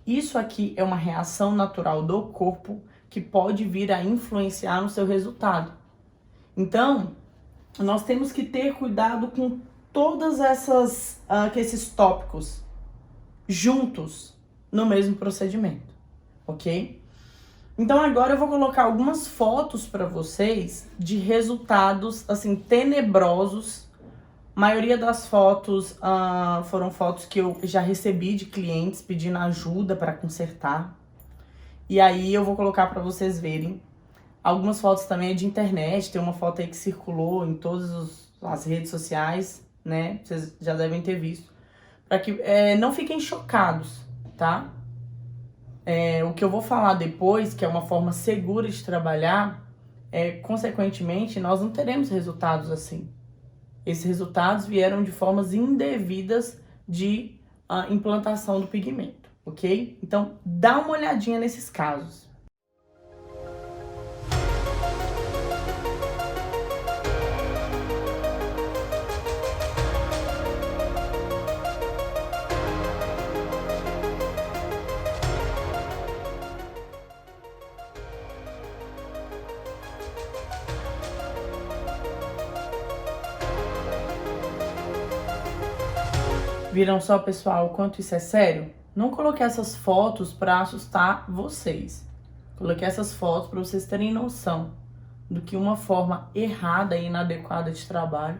isso aqui é uma reação natural do corpo que pode vir a influenciar no seu resultado. Então, nós temos que ter cuidado com todas esses tópicos juntos no mesmo procedimento, ok? Então agora eu vou colocar algumas fotos para vocês de resultados assim tenebrosos. A maioria das fotos foram fotos que eu já recebi de clientes pedindo ajuda para consertar. E aí eu vou colocar para vocês verem. Algumas fotos também é de internet, tem uma foto aí que circulou em todas as redes sociais, né? Vocês já devem ter visto. Para que não fiquem chocados, tá? O que eu vou falar depois, que é uma forma segura de trabalhar, consequentemente, nós não teremos resultados assim. Esses resultados vieram de formas indevidas de implantação do pigmento, ok? Então, dá uma olhadinha nesses casos. Viram só, pessoal, o quanto isso é sério? Não coloquei essas fotos para assustar vocês. Coloquei essas fotos para vocês terem noção do que uma forma errada e inadequada de trabalho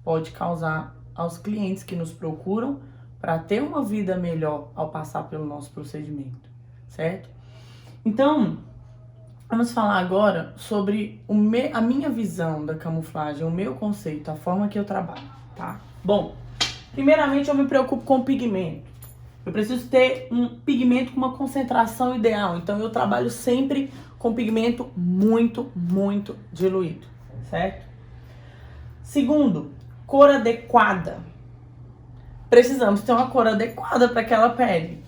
pode causar aos clientes que nos procuram para ter uma vida melhor ao passar pelo nosso procedimento, certo? Então, vamos falar agora sobre a minha visão da camuflagem, o meu conceito, a forma que eu trabalho, tá? Bom, primeiramente, eu me preocupo com o pigmento. Eu preciso ter um pigmento com uma concentração ideal. Então, eu trabalho sempre com pigmento muito, muito diluído, certo? Segundo, cor adequada. Precisamos ter uma cor adequada para aquela pele.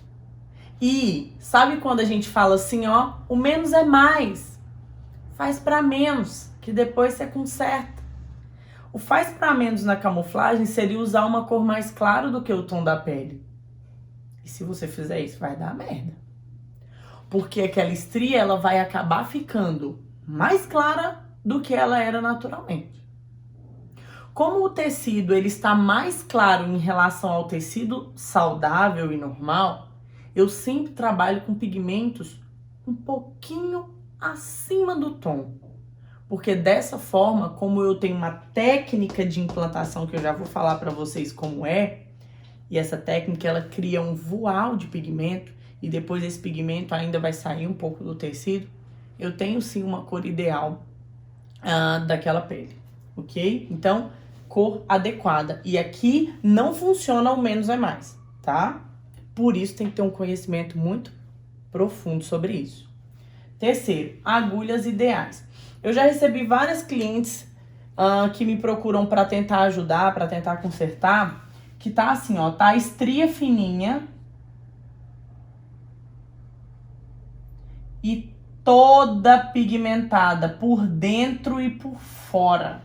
E sabe quando a gente fala assim, ó, o menos é mais. Faz para menos, que depois você conserta. O faz para menos na camuflagem seria usar uma cor mais clara do que o tom da pele. E se você fizer isso, vai dar merda. Porque aquela estria, ela vai acabar ficando mais clara do que ela era naturalmente. Como o tecido ele está mais claro em relação ao tecido saudável e normal, eu sempre trabalho com pigmentos um pouquinho acima do tom. Porque dessa forma, como eu tenho uma técnica de implantação que eu já vou falar para vocês como é, e essa técnica ela cria um voal de pigmento e depois esse pigmento ainda vai sair um pouco do tecido, eu tenho sim uma cor ideal daquela pele, ok? Então, cor adequada. E aqui não funciona o menos é mais, tá? Por isso tem que ter um conhecimento muito profundo sobre isso. Terceiro, agulhas ideais. Eu já recebi várias clientes que me procuram para tentar ajudar, para tentar consertar, que tá assim, ó, tá a estria fininha e toda pigmentada por dentro e por fora.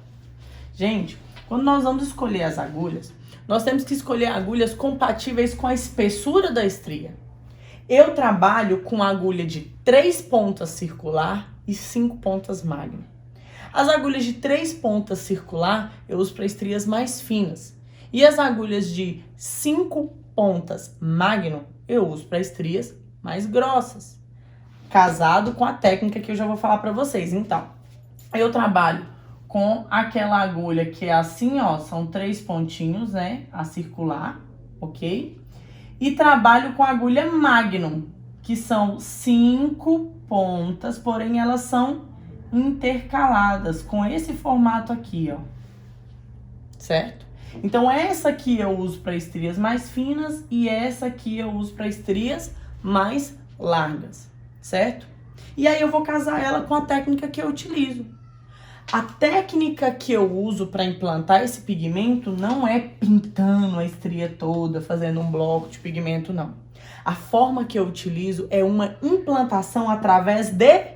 Gente, quando nós vamos escolher as agulhas, nós temos que escolher agulhas compatíveis com a espessura da estria. Eu trabalho com agulha de 3 pontas circular e 5 pontas magno. As agulhas de 3 pontas circular eu uso para estrias mais finas. E as agulhas de 5 pontas magno eu uso para estrias mais grossas. Casado com a técnica que eu já vou falar para vocês. Então, eu trabalho com aquela agulha que é assim, ó, são 3 pontinhos, né, a circular, ok? E trabalho com a agulha Magnum, que são 5 pontas, porém elas são intercaladas com esse formato aqui, ó. Certo? Então essa aqui eu uso para estrias mais finas e essa aqui eu uso para estrias mais largas, certo? E aí eu vou casar ela com a técnica que eu utilizo. A técnica que eu uso para implantar esse pigmento não é pintando a estria toda, fazendo um bloco de pigmento, não. A forma que eu utilizo é uma implantação através de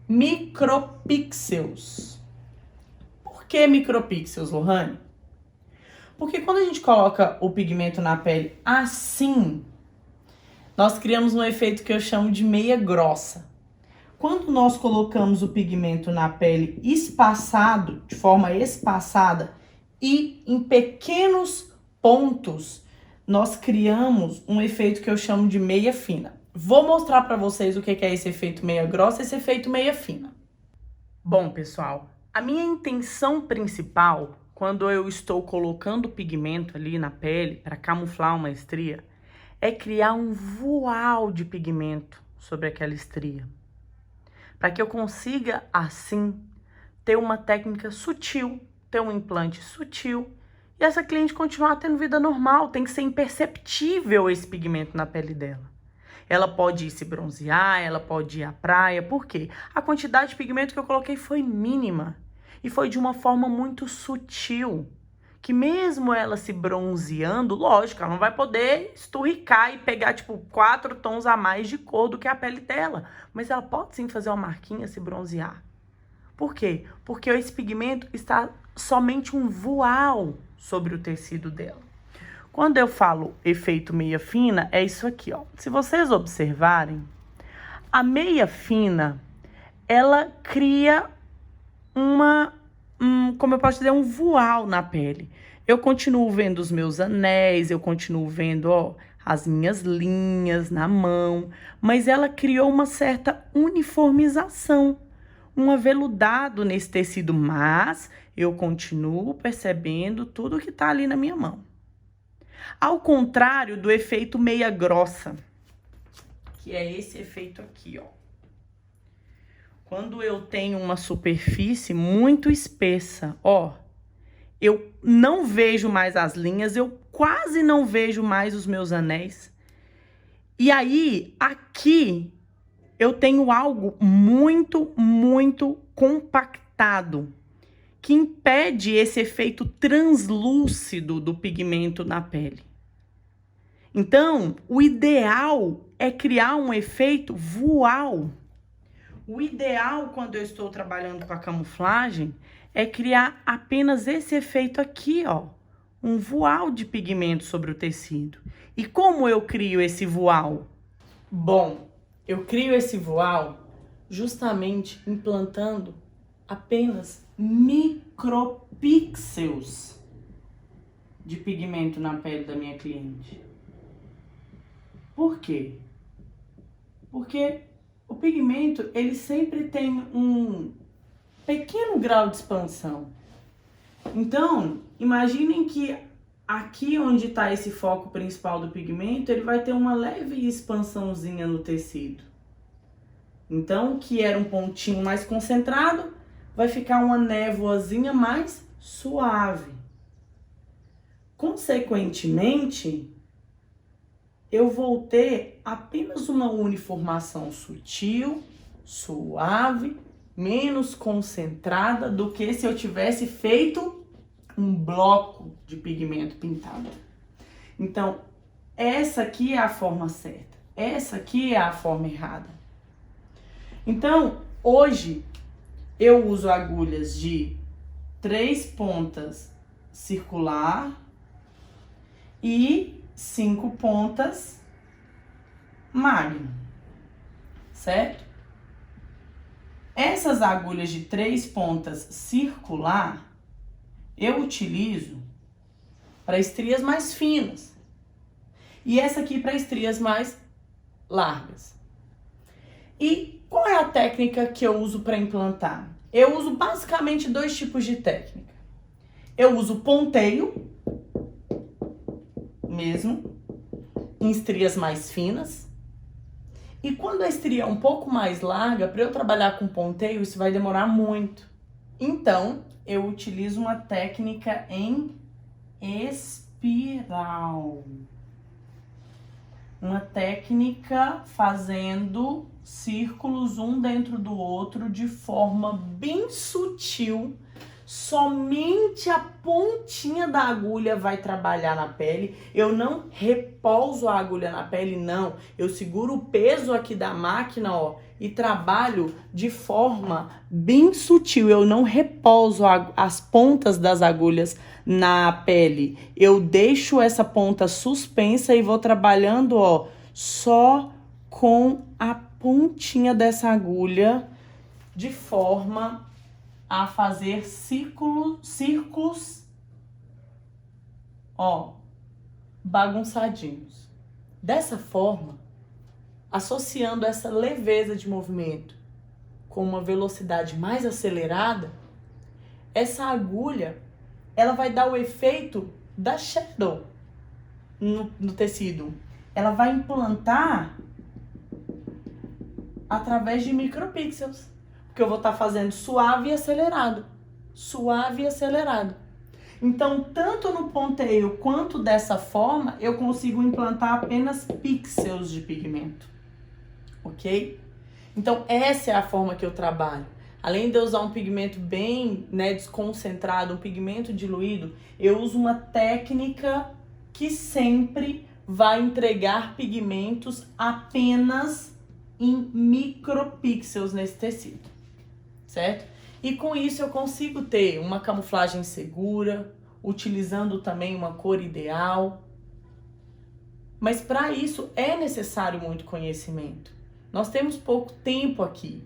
micropixels. Por que micropixels, Lohane? Porque quando a gente coloca o pigmento na pele assim, nós criamos um efeito que eu chamo de meia grossa. Quando nós colocamos o pigmento na pele espaçado, de forma espaçada e em pequenos pontos, nós criamos um efeito que eu chamo de meia fina. Vou mostrar para vocês o que é esse efeito meia grossa e esse efeito meia fina. Bom, pessoal, a minha intenção principal, quando eu estou colocando o pigmento ali na pele para camuflar uma estria, é criar um voal de pigmento sobre aquela estria. Para que eu consiga, assim, ter uma técnica sutil, ter um implante sutil e essa cliente continuar tendo vida normal. Tem que ser imperceptível esse pigmento na pele dela. Ela pode ir se bronzear, ela pode ir à praia. Por quê? A quantidade de pigmento que eu coloquei foi mínima e foi de uma forma muito sutil. Que mesmo ela se bronzeando, lógico, ela não vai poder esturricar e pegar, tipo, 4 tons a mais de cor do que a pele dela. Mas ela pode sim fazer uma marquinha, se bronzear. Por quê? Porque esse pigmento está somente um voal sobre o tecido dela. Quando eu falo efeito meia fina, é isso aqui, ó. Se vocês observarem, a meia fina, ela cria como eu posso dizer, um voal na pele. Eu continuo vendo os meus anéis, eu continuo vendo, ó, as minhas linhas na mão, mas ela criou uma certa uniformização, um aveludado nesse tecido, mas eu continuo percebendo tudo que tá ali na minha mão. Ao contrário do efeito meia grossa, que é esse efeito aqui, ó. Quando eu tenho uma superfície muito espessa, ó, eu não vejo mais as linhas, eu quase não vejo mais os meus anéis. E aí, aqui, eu tenho algo muito, muito compactado, que impede esse efeito translúcido do pigmento na pele. Então, o ideal é criar um efeito voal. O ideal, quando eu estou trabalhando com a camuflagem, é criar apenas esse efeito aqui, ó. Um voal de pigmento sobre o tecido. E como eu crio esse voal? Bom, eu crio esse voal justamente implantando apenas micropixels de pigmento na pele da minha cliente. Por quê? Porque o pigmento, ele sempre tem um pequeno grau de expansão. Então, imaginem que aqui onde está esse foco principal do pigmento, ele vai ter uma leve expansãozinha no tecido. Então, o que era um pontinho mais concentrado, vai ficar uma névoazinha mais suave. Consequentemente, eu vou ter apenas uma uniformação sutil, suave, menos concentrada do que se eu tivesse feito um bloco de pigmento pintado. Então, essa aqui é a forma certa, essa aqui é a forma errada. Então, hoje, eu uso agulhas de 3 pontas circular e 5 pontas magno, certo? Essas agulhas de 3 pontas circular, eu utilizo para estrias mais finas. E essa aqui para estrias mais largas. E qual é a técnica que eu uso para implantar? Eu uso basicamente 2 tipos de técnica. Eu uso ponteio, mesmo, em estrias mais finas. E quando a estria é um pouco mais larga, para eu trabalhar com ponteio, isso vai demorar muito. Então, eu utilizo uma técnica em espiral. Uma técnica fazendo círculos um dentro do outro de forma bem sutil. Somente a pontinha da agulha vai trabalhar na pele. Eu não repouso a agulha na pele, não. Eu seguro o peso aqui da máquina, ó, e trabalho de forma bem sutil. Eu não repouso as pontas das agulhas na pele. Eu deixo essa ponta suspensa e vou trabalhando, ó, só com a pontinha dessa agulha de forma a fazer círculos, ó, bagunçadinhos. Dessa forma, associando essa leveza de movimento com uma velocidade mais acelerada, essa agulha, ela vai dar o efeito da shadow no tecido. Ela vai implantar através de micropixels. Porque eu vou estar fazendo suave e acelerado. Suave e acelerado. Então, tanto no ponteio quanto dessa forma, eu consigo implantar apenas pixels de pigmento. Ok? Então, essa é a forma que eu trabalho. Além de eu usar um pigmento bem, né, desconcentrado, um pigmento diluído, eu uso uma técnica que sempre vai entregar pigmentos apenas em micropixels nesse tecido. Certo? E com isso eu consigo ter uma camuflagem segura, utilizando também uma cor ideal. Mas para isso é necessário muito conhecimento. Nós temos pouco tempo aqui.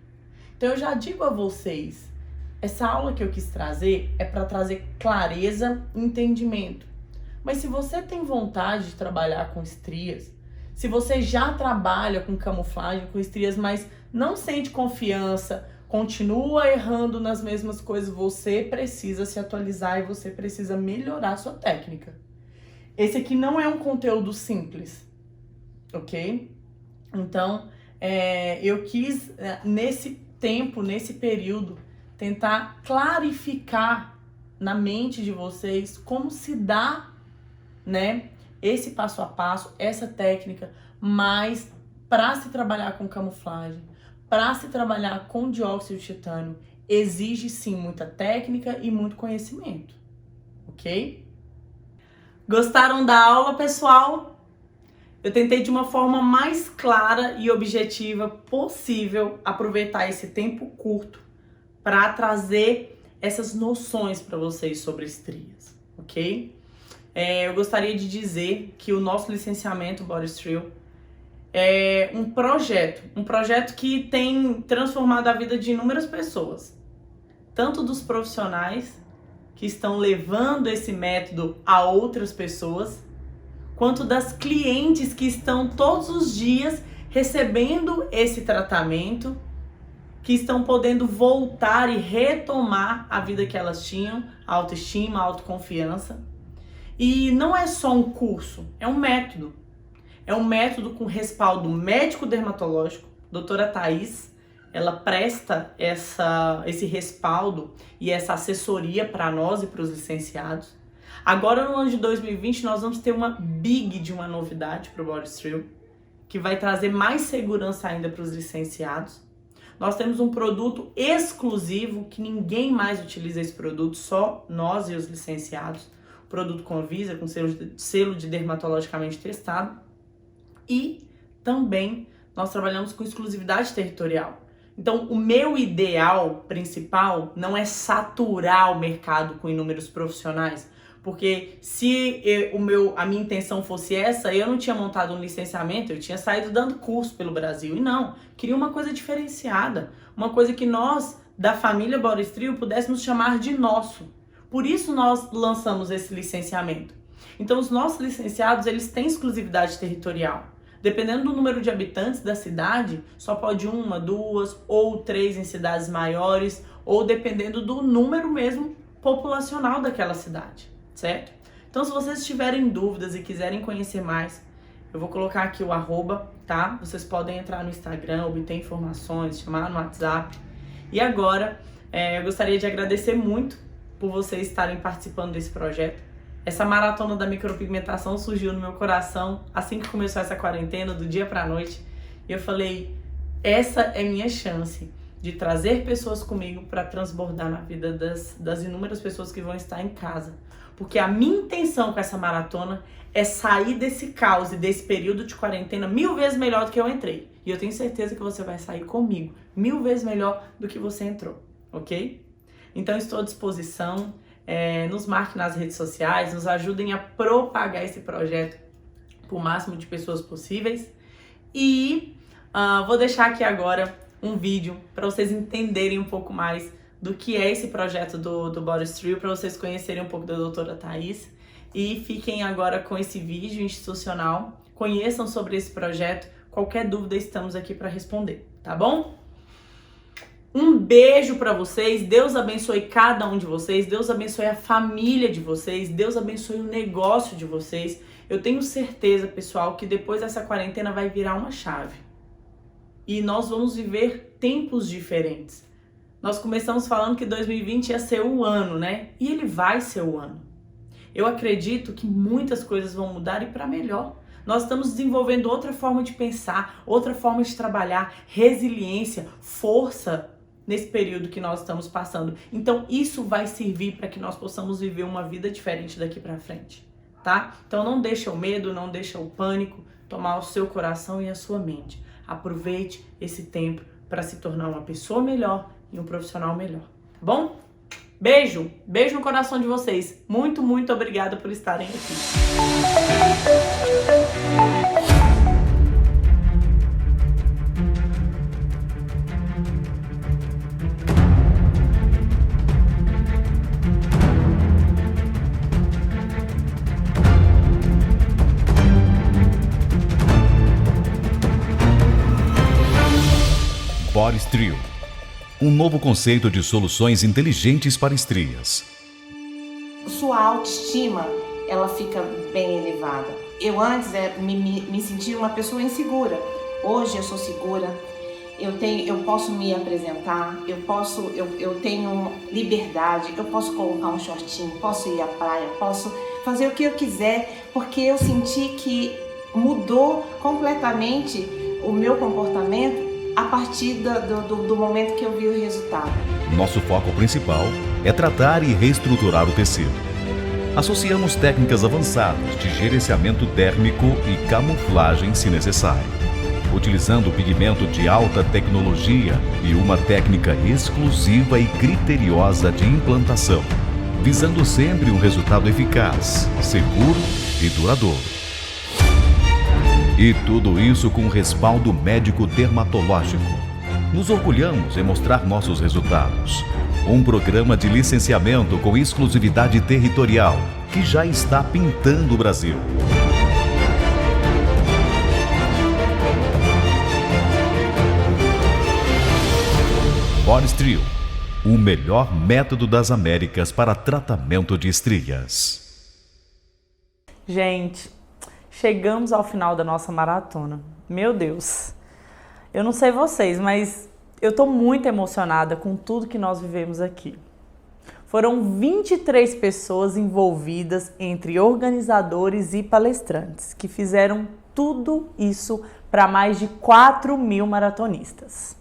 Então eu já digo a vocês, essa aula que eu quis trazer é para trazer clareza e entendimento. Mas se você tem vontade de trabalhar com estrias, se você já trabalha com camuflagem, com estrias, mas não sente confiança, continua errando nas mesmas coisas, você precisa se atualizar e você precisa melhorar a sua técnica. Esse aqui não é um conteúdo simples, ok? Então, eu quis, nesse tempo, nesse período, tentar clarificar na mente de vocês como se dá, né, esse passo a passo, essa técnica, mas para se trabalhar com camuflagem, para se trabalhar com dióxido de titânio, exige sim muita técnica e muito conhecimento, ok? Gostaram da aula, pessoal? Eu tentei de uma forma mais clara e objetiva possível aproveitar esse tempo curto para trazer essas noções para vocês sobre estrias, ok? Eu gostaria de dizer que o nosso licenciamento Body Strill é um projeto que tem transformado a vida de inúmeras pessoas, tanto dos profissionais que estão levando esse método a outras pessoas, quanto das clientes que estão todos os dias recebendo esse tratamento, que estão podendo voltar e retomar a vida que elas tinham, a autoestima, a autoconfiança. E não é só um curso, é um método. É um método com respaldo médico-dermatológico. Doutora Thaís, ela presta esse respaldo e essa assessoria para nós e para os licenciados. Agora, no ano de 2020, nós vamos ter uma novidade para o Body Strill, que vai trazer mais segurança ainda para os licenciados. Nós temos um produto exclusivo, que ninguém mais utiliza esse produto, só nós e os licenciados. Produto com Anvisa, com selo de dermatologicamente testado. E também nós trabalhamos com exclusividade territorial. Então, o meu ideal principal não é saturar o mercado com inúmeros profissionais, porque se a minha intenção fosse essa, eu não tinha montado um licenciamento, eu tinha saído dando curso pelo Brasil. E não, queria uma coisa diferenciada, uma coisa que nós, da família Boris Trio, pudéssemos chamar de nosso. Por isso nós lançamos esse licenciamento. Então, os nossos licenciados, eles têm exclusividade territorial. Dependendo do número de habitantes da cidade, só pode 1, 2 ou 3 em cidades maiores, ou dependendo do número mesmo populacional daquela cidade, certo? Então, se vocês tiverem dúvidas e quiserem conhecer mais, eu vou colocar aqui o @, tá? Vocês podem entrar no Instagram, obter informações, chamar no WhatsApp. E agora, eu gostaria de agradecer muito por vocês estarem participando desse projeto. Essa maratona da micropigmentação surgiu no meu coração assim que começou essa quarentena, do dia pra noite. E eu falei, essa é minha chance de trazer pessoas comigo para transbordar na vida das inúmeras pessoas que vão estar em casa. Porque a minha intenção com essa maratona é sair desse caos e desse período de quarentena 1000 vezes melhor do que eu entrei. E eu tenho certeza que você vai sair comigo 1000 vezes melhor do que você entrou, ok? Então estou à disposição. Nos marque nas redes sociais, nos ajudem a propagar esse projeto para o máximo de pessoas possíveis. E vou deixar aqui agora um vídeo para vocês entenderem um pouco mais do que é esse projeto do Boris Trio, para vocês conhecerem um pouco da doutora Thaís. E fiquem agora com esse vídeo institucional, conheçam sobre esse projeto, qualquer dúvida estamos aqui para responder, tá bom? Um beijo para vocês, Deus abençoe cada um de vocês, Deus abençoe a família de vocês, Deus abençoe o negócio de vocês. Eu tenho certeza, pessoal, que depois dessa quarentena vai virar uma chave. E nós vamos viver tempos diferentes. Nós começamos falando que 2020 ia ser o ano, né? E ele vai ser o ano. Eu acredito que muitas coisas vão mudar e para melhor. Nós estamos desenvolvendo outra forma de pensar, outra forma de trabalhar, resiliência, força nesse período que nós estamos passando. Então, isso vai servir para que nós possamos viver uma vida diferente daqui para frente, tá? Então, não deixa o medo, não deixa o pânico tomar o seu coração e a sua mente. Aproveite esse tempo para se tornar uma pessoa melhor e um profissional melhor, tá bom? Beijo, beijo no coração de vocês. Muito, muito obrigada por estarem aqui. Boris Trio, um novo conceito de soluções inteligentes para estrias. Sua autoestima, ela fica bem elevada. Eu antes me sentia uma pessoa insegura. Hoje eu sou segura. Eu posso me apresentar, eu tenho liberdade, eu posso colocar um shortinho, posso ir à praia, posso fazer o que eu quiser, porque eu senti que mudou completamente o meu comportamento a partir do momento que eu vi o resultado. Nosso foco principal é tratar e reestruturar o tecido. Associamos técnicas avançadas de gerenciamento térmico e camuflagem se necessário, utilizando pigmento de alta tecnologia e uma técnica exclusiva e criteriosa de implantação, visando sempre um resultado eficaz, seguro e duradouro. E tudo isso com respaldo médico dermatológico. Nos orgulhamos em mostrar nossos resultados. Um programa de licenciamento com exclusividade territorial que já está pintando o Brasil. Boris Trio, o melhor método das Américas para tratamento de estrias. Gente, chegamos ao final da nossa maratona. Meu Deus, eu não sei vocês, mas eu tô muito emocionada com tudo que nós vivemos aqui. Foram 23 pessoas envolvidas entre organizadores e palestrantes que fizeram tudo isso para mais de 4.000 maratonistas.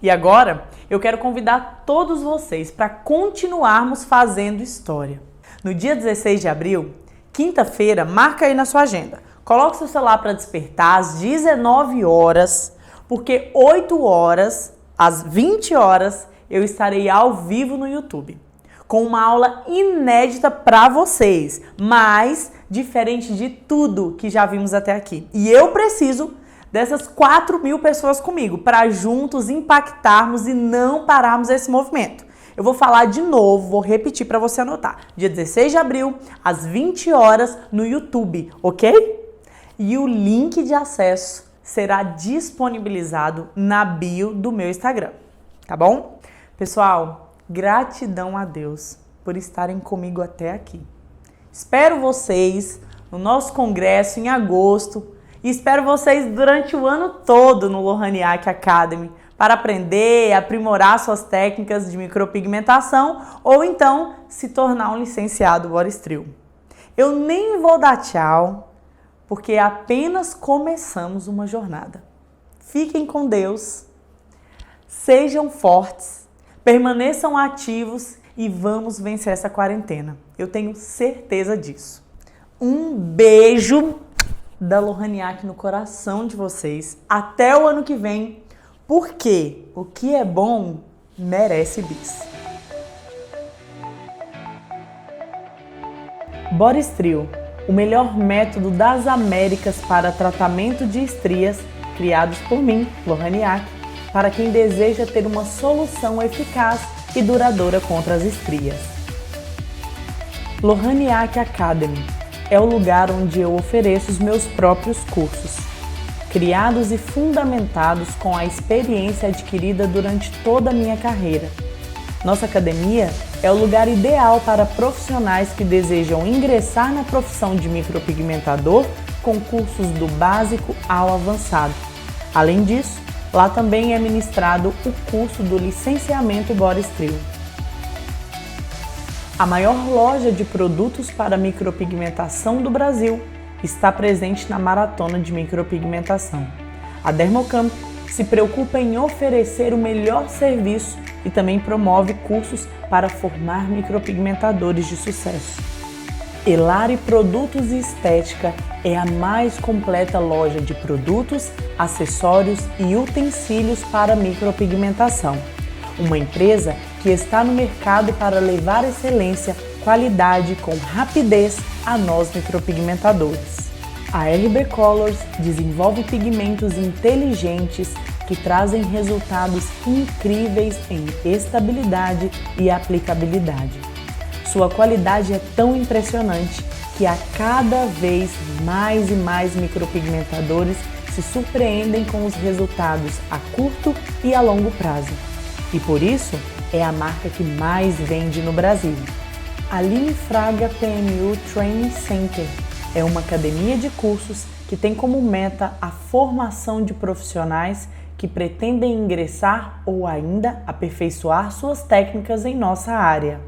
E agora eu quero convidar todos vocês para continuarmos fazendo história. No dia 16 de abril, quinta-feira, marca aí na sua agenda. Coloque seu celular para despertar às 19 horas, porque 8 horas às 20 horas, eu estarei ao vivo no YouTube, com uma aula inédita para vocês, mas diferente de tudo que já vimos até aqui. E eu preciso dessas 4.000 pessoas comigo, para juntos impactarmos e não pararmos esse movimento. Eu vou falar de novo, vou repetir para você anotar. Dia 16 de abril, às 20 horas, no YouTube, ok? E o link de acesso será disponibilizado na bio do meu Instagram, tá bom? Pessoal, gratidão a Deus por estarem comigo até aqui. Espero vocês no nosso congresso em agosto e espero vocês durante o ano todo no Lohaniak Academy para aprender e aprimorar suas técnicas de micropigmentação ou então se tornar um licenciado Borestril. Eu nem vou dar tchau, porque apenas começamos uma jornada. Fiquem com Deus, sejam fortes, permaneçam ativos e vamos vencer essa quarentena. Eu tenho certeza disso. Um beijo da Lohaniak no coração de vocês. Até o ano que vem, porque o que é bom merece bis. Borestril, o melhor método das Américas para tratamento de estrias, criados por mim, Lohaniak, para quem deseja ter uma solução eficaz e duradoura contra as estrias. Lohaniak Academy é o lugar onde eu ofereço os meus próprios cursos, criados e fundamentados com a experiência adquirida durante toda a minha carreira. Nossa academia é o lugar ideal para profissionais que desejam ingressar na profissão de micropigmentador com cursos do básico ao avançado. Além disso, lá também é ministrado o curso do licenciamento Borestril. A maior loja de produtos para micropigmentação do Brasil está presente na Maratona de Micropigmentação. A Dermocamp se preocupa em oferecer o melhor serviço e também promove cursos para formar micropigmentadores de sucesso. Elari Produtos e Estética é a mais completa loja de produtos, acessórios e utensílios para micropigmentação. Uma empresa que está no mercado para levar excelência, qualidade com rapidez a nós micropigmentadores. A RB Colors desenvolve pigmentos inteligentes que trazem resultados incríveis em estabilidade e aplicabilidade. Sua qualidade é tão impressionante que a cada vez mais e mais micropigmentadores se surpreendem com os resultados a curto e a longo prazo. E por isso é a marca que mais vende no Brasil. A Aline Fraga PMU Training Center é uma academia de cursos que tem como meta a formação de profissionais que pretendem ingressar ou ainda aperfeiçoar suas técnicas em nossa área.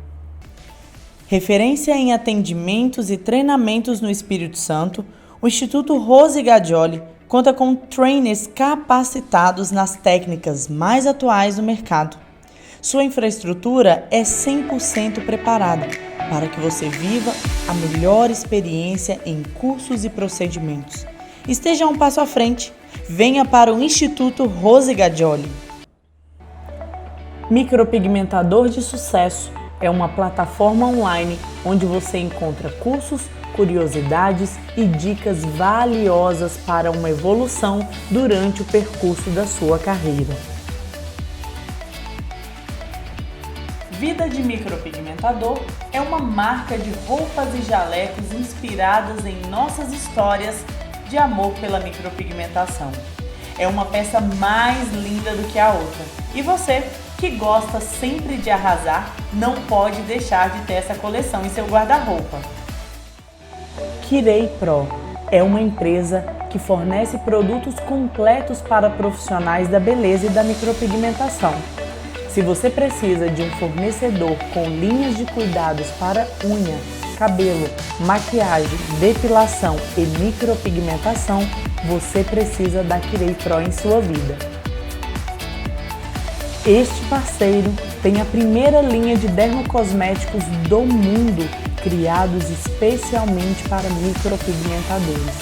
Referência em atendimentos e treinamentos no Espírito Santo, o Instituto Rose Gadioli conta com trainers capacitados nas técnicas mais atuais do mercado. Sua infraestrutura é 100% preparada para que você viva a melhor experiência em cursos e procedimentos. Esteja um passo à frente. Venha para o Instituto Rose Gadioli. Micropigmentador de Sucesso é uma plataforma online onde você encontra cursos, curiosidades e dicas valiosas para uma evolução durante o percurso da sua carreira. Vida de Micropigmentador é uma marca de roupas e jalecos inspiradas em nossas histórias de amor pela micropigmentação. É uma peça mais linda do que a outra. E você, que gosta sempre de arrasar, não pode deixar de ter essa coleção em seu guarda-roupa. Kirei Pro é uma empresa que fornece produtos completos para profissionais da beleza e da micropigmentação. Se você precisa de um fornecedor com linhas de cuidados para unha, cabelo, maquiagem, depilação e micropigmentação, você precisa da Kirei Pro em sua vida. Este parceiro tem a primeira linha de dermocosméticos do mundo, criados especialmente para micropigmentadores.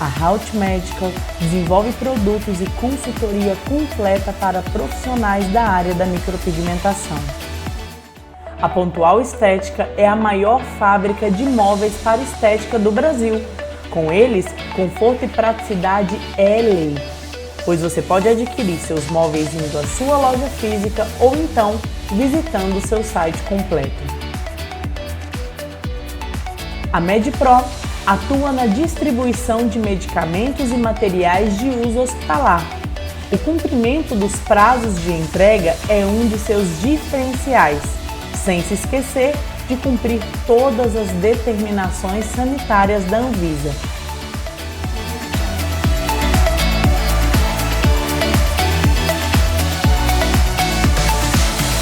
A Halt Medical desenvolve produtos e consultoria completa para profissionais da área da micropigmentação. A Pontual Estética é a maior fábrica de móveis para estética do Brasil. Com eles, conforto e praticidade é lei, pois você pode adquirir seus móveis indo à sua loja física ou então visitando o seu site completo. A MedPro atua na distribuição de medicamentos e materiais de uso hospitalar. O cumprimento dos prazos de entrega é um de seus diferenciais, sem se esquecer de cumprir todas as determinações sanitárias da Anvisa.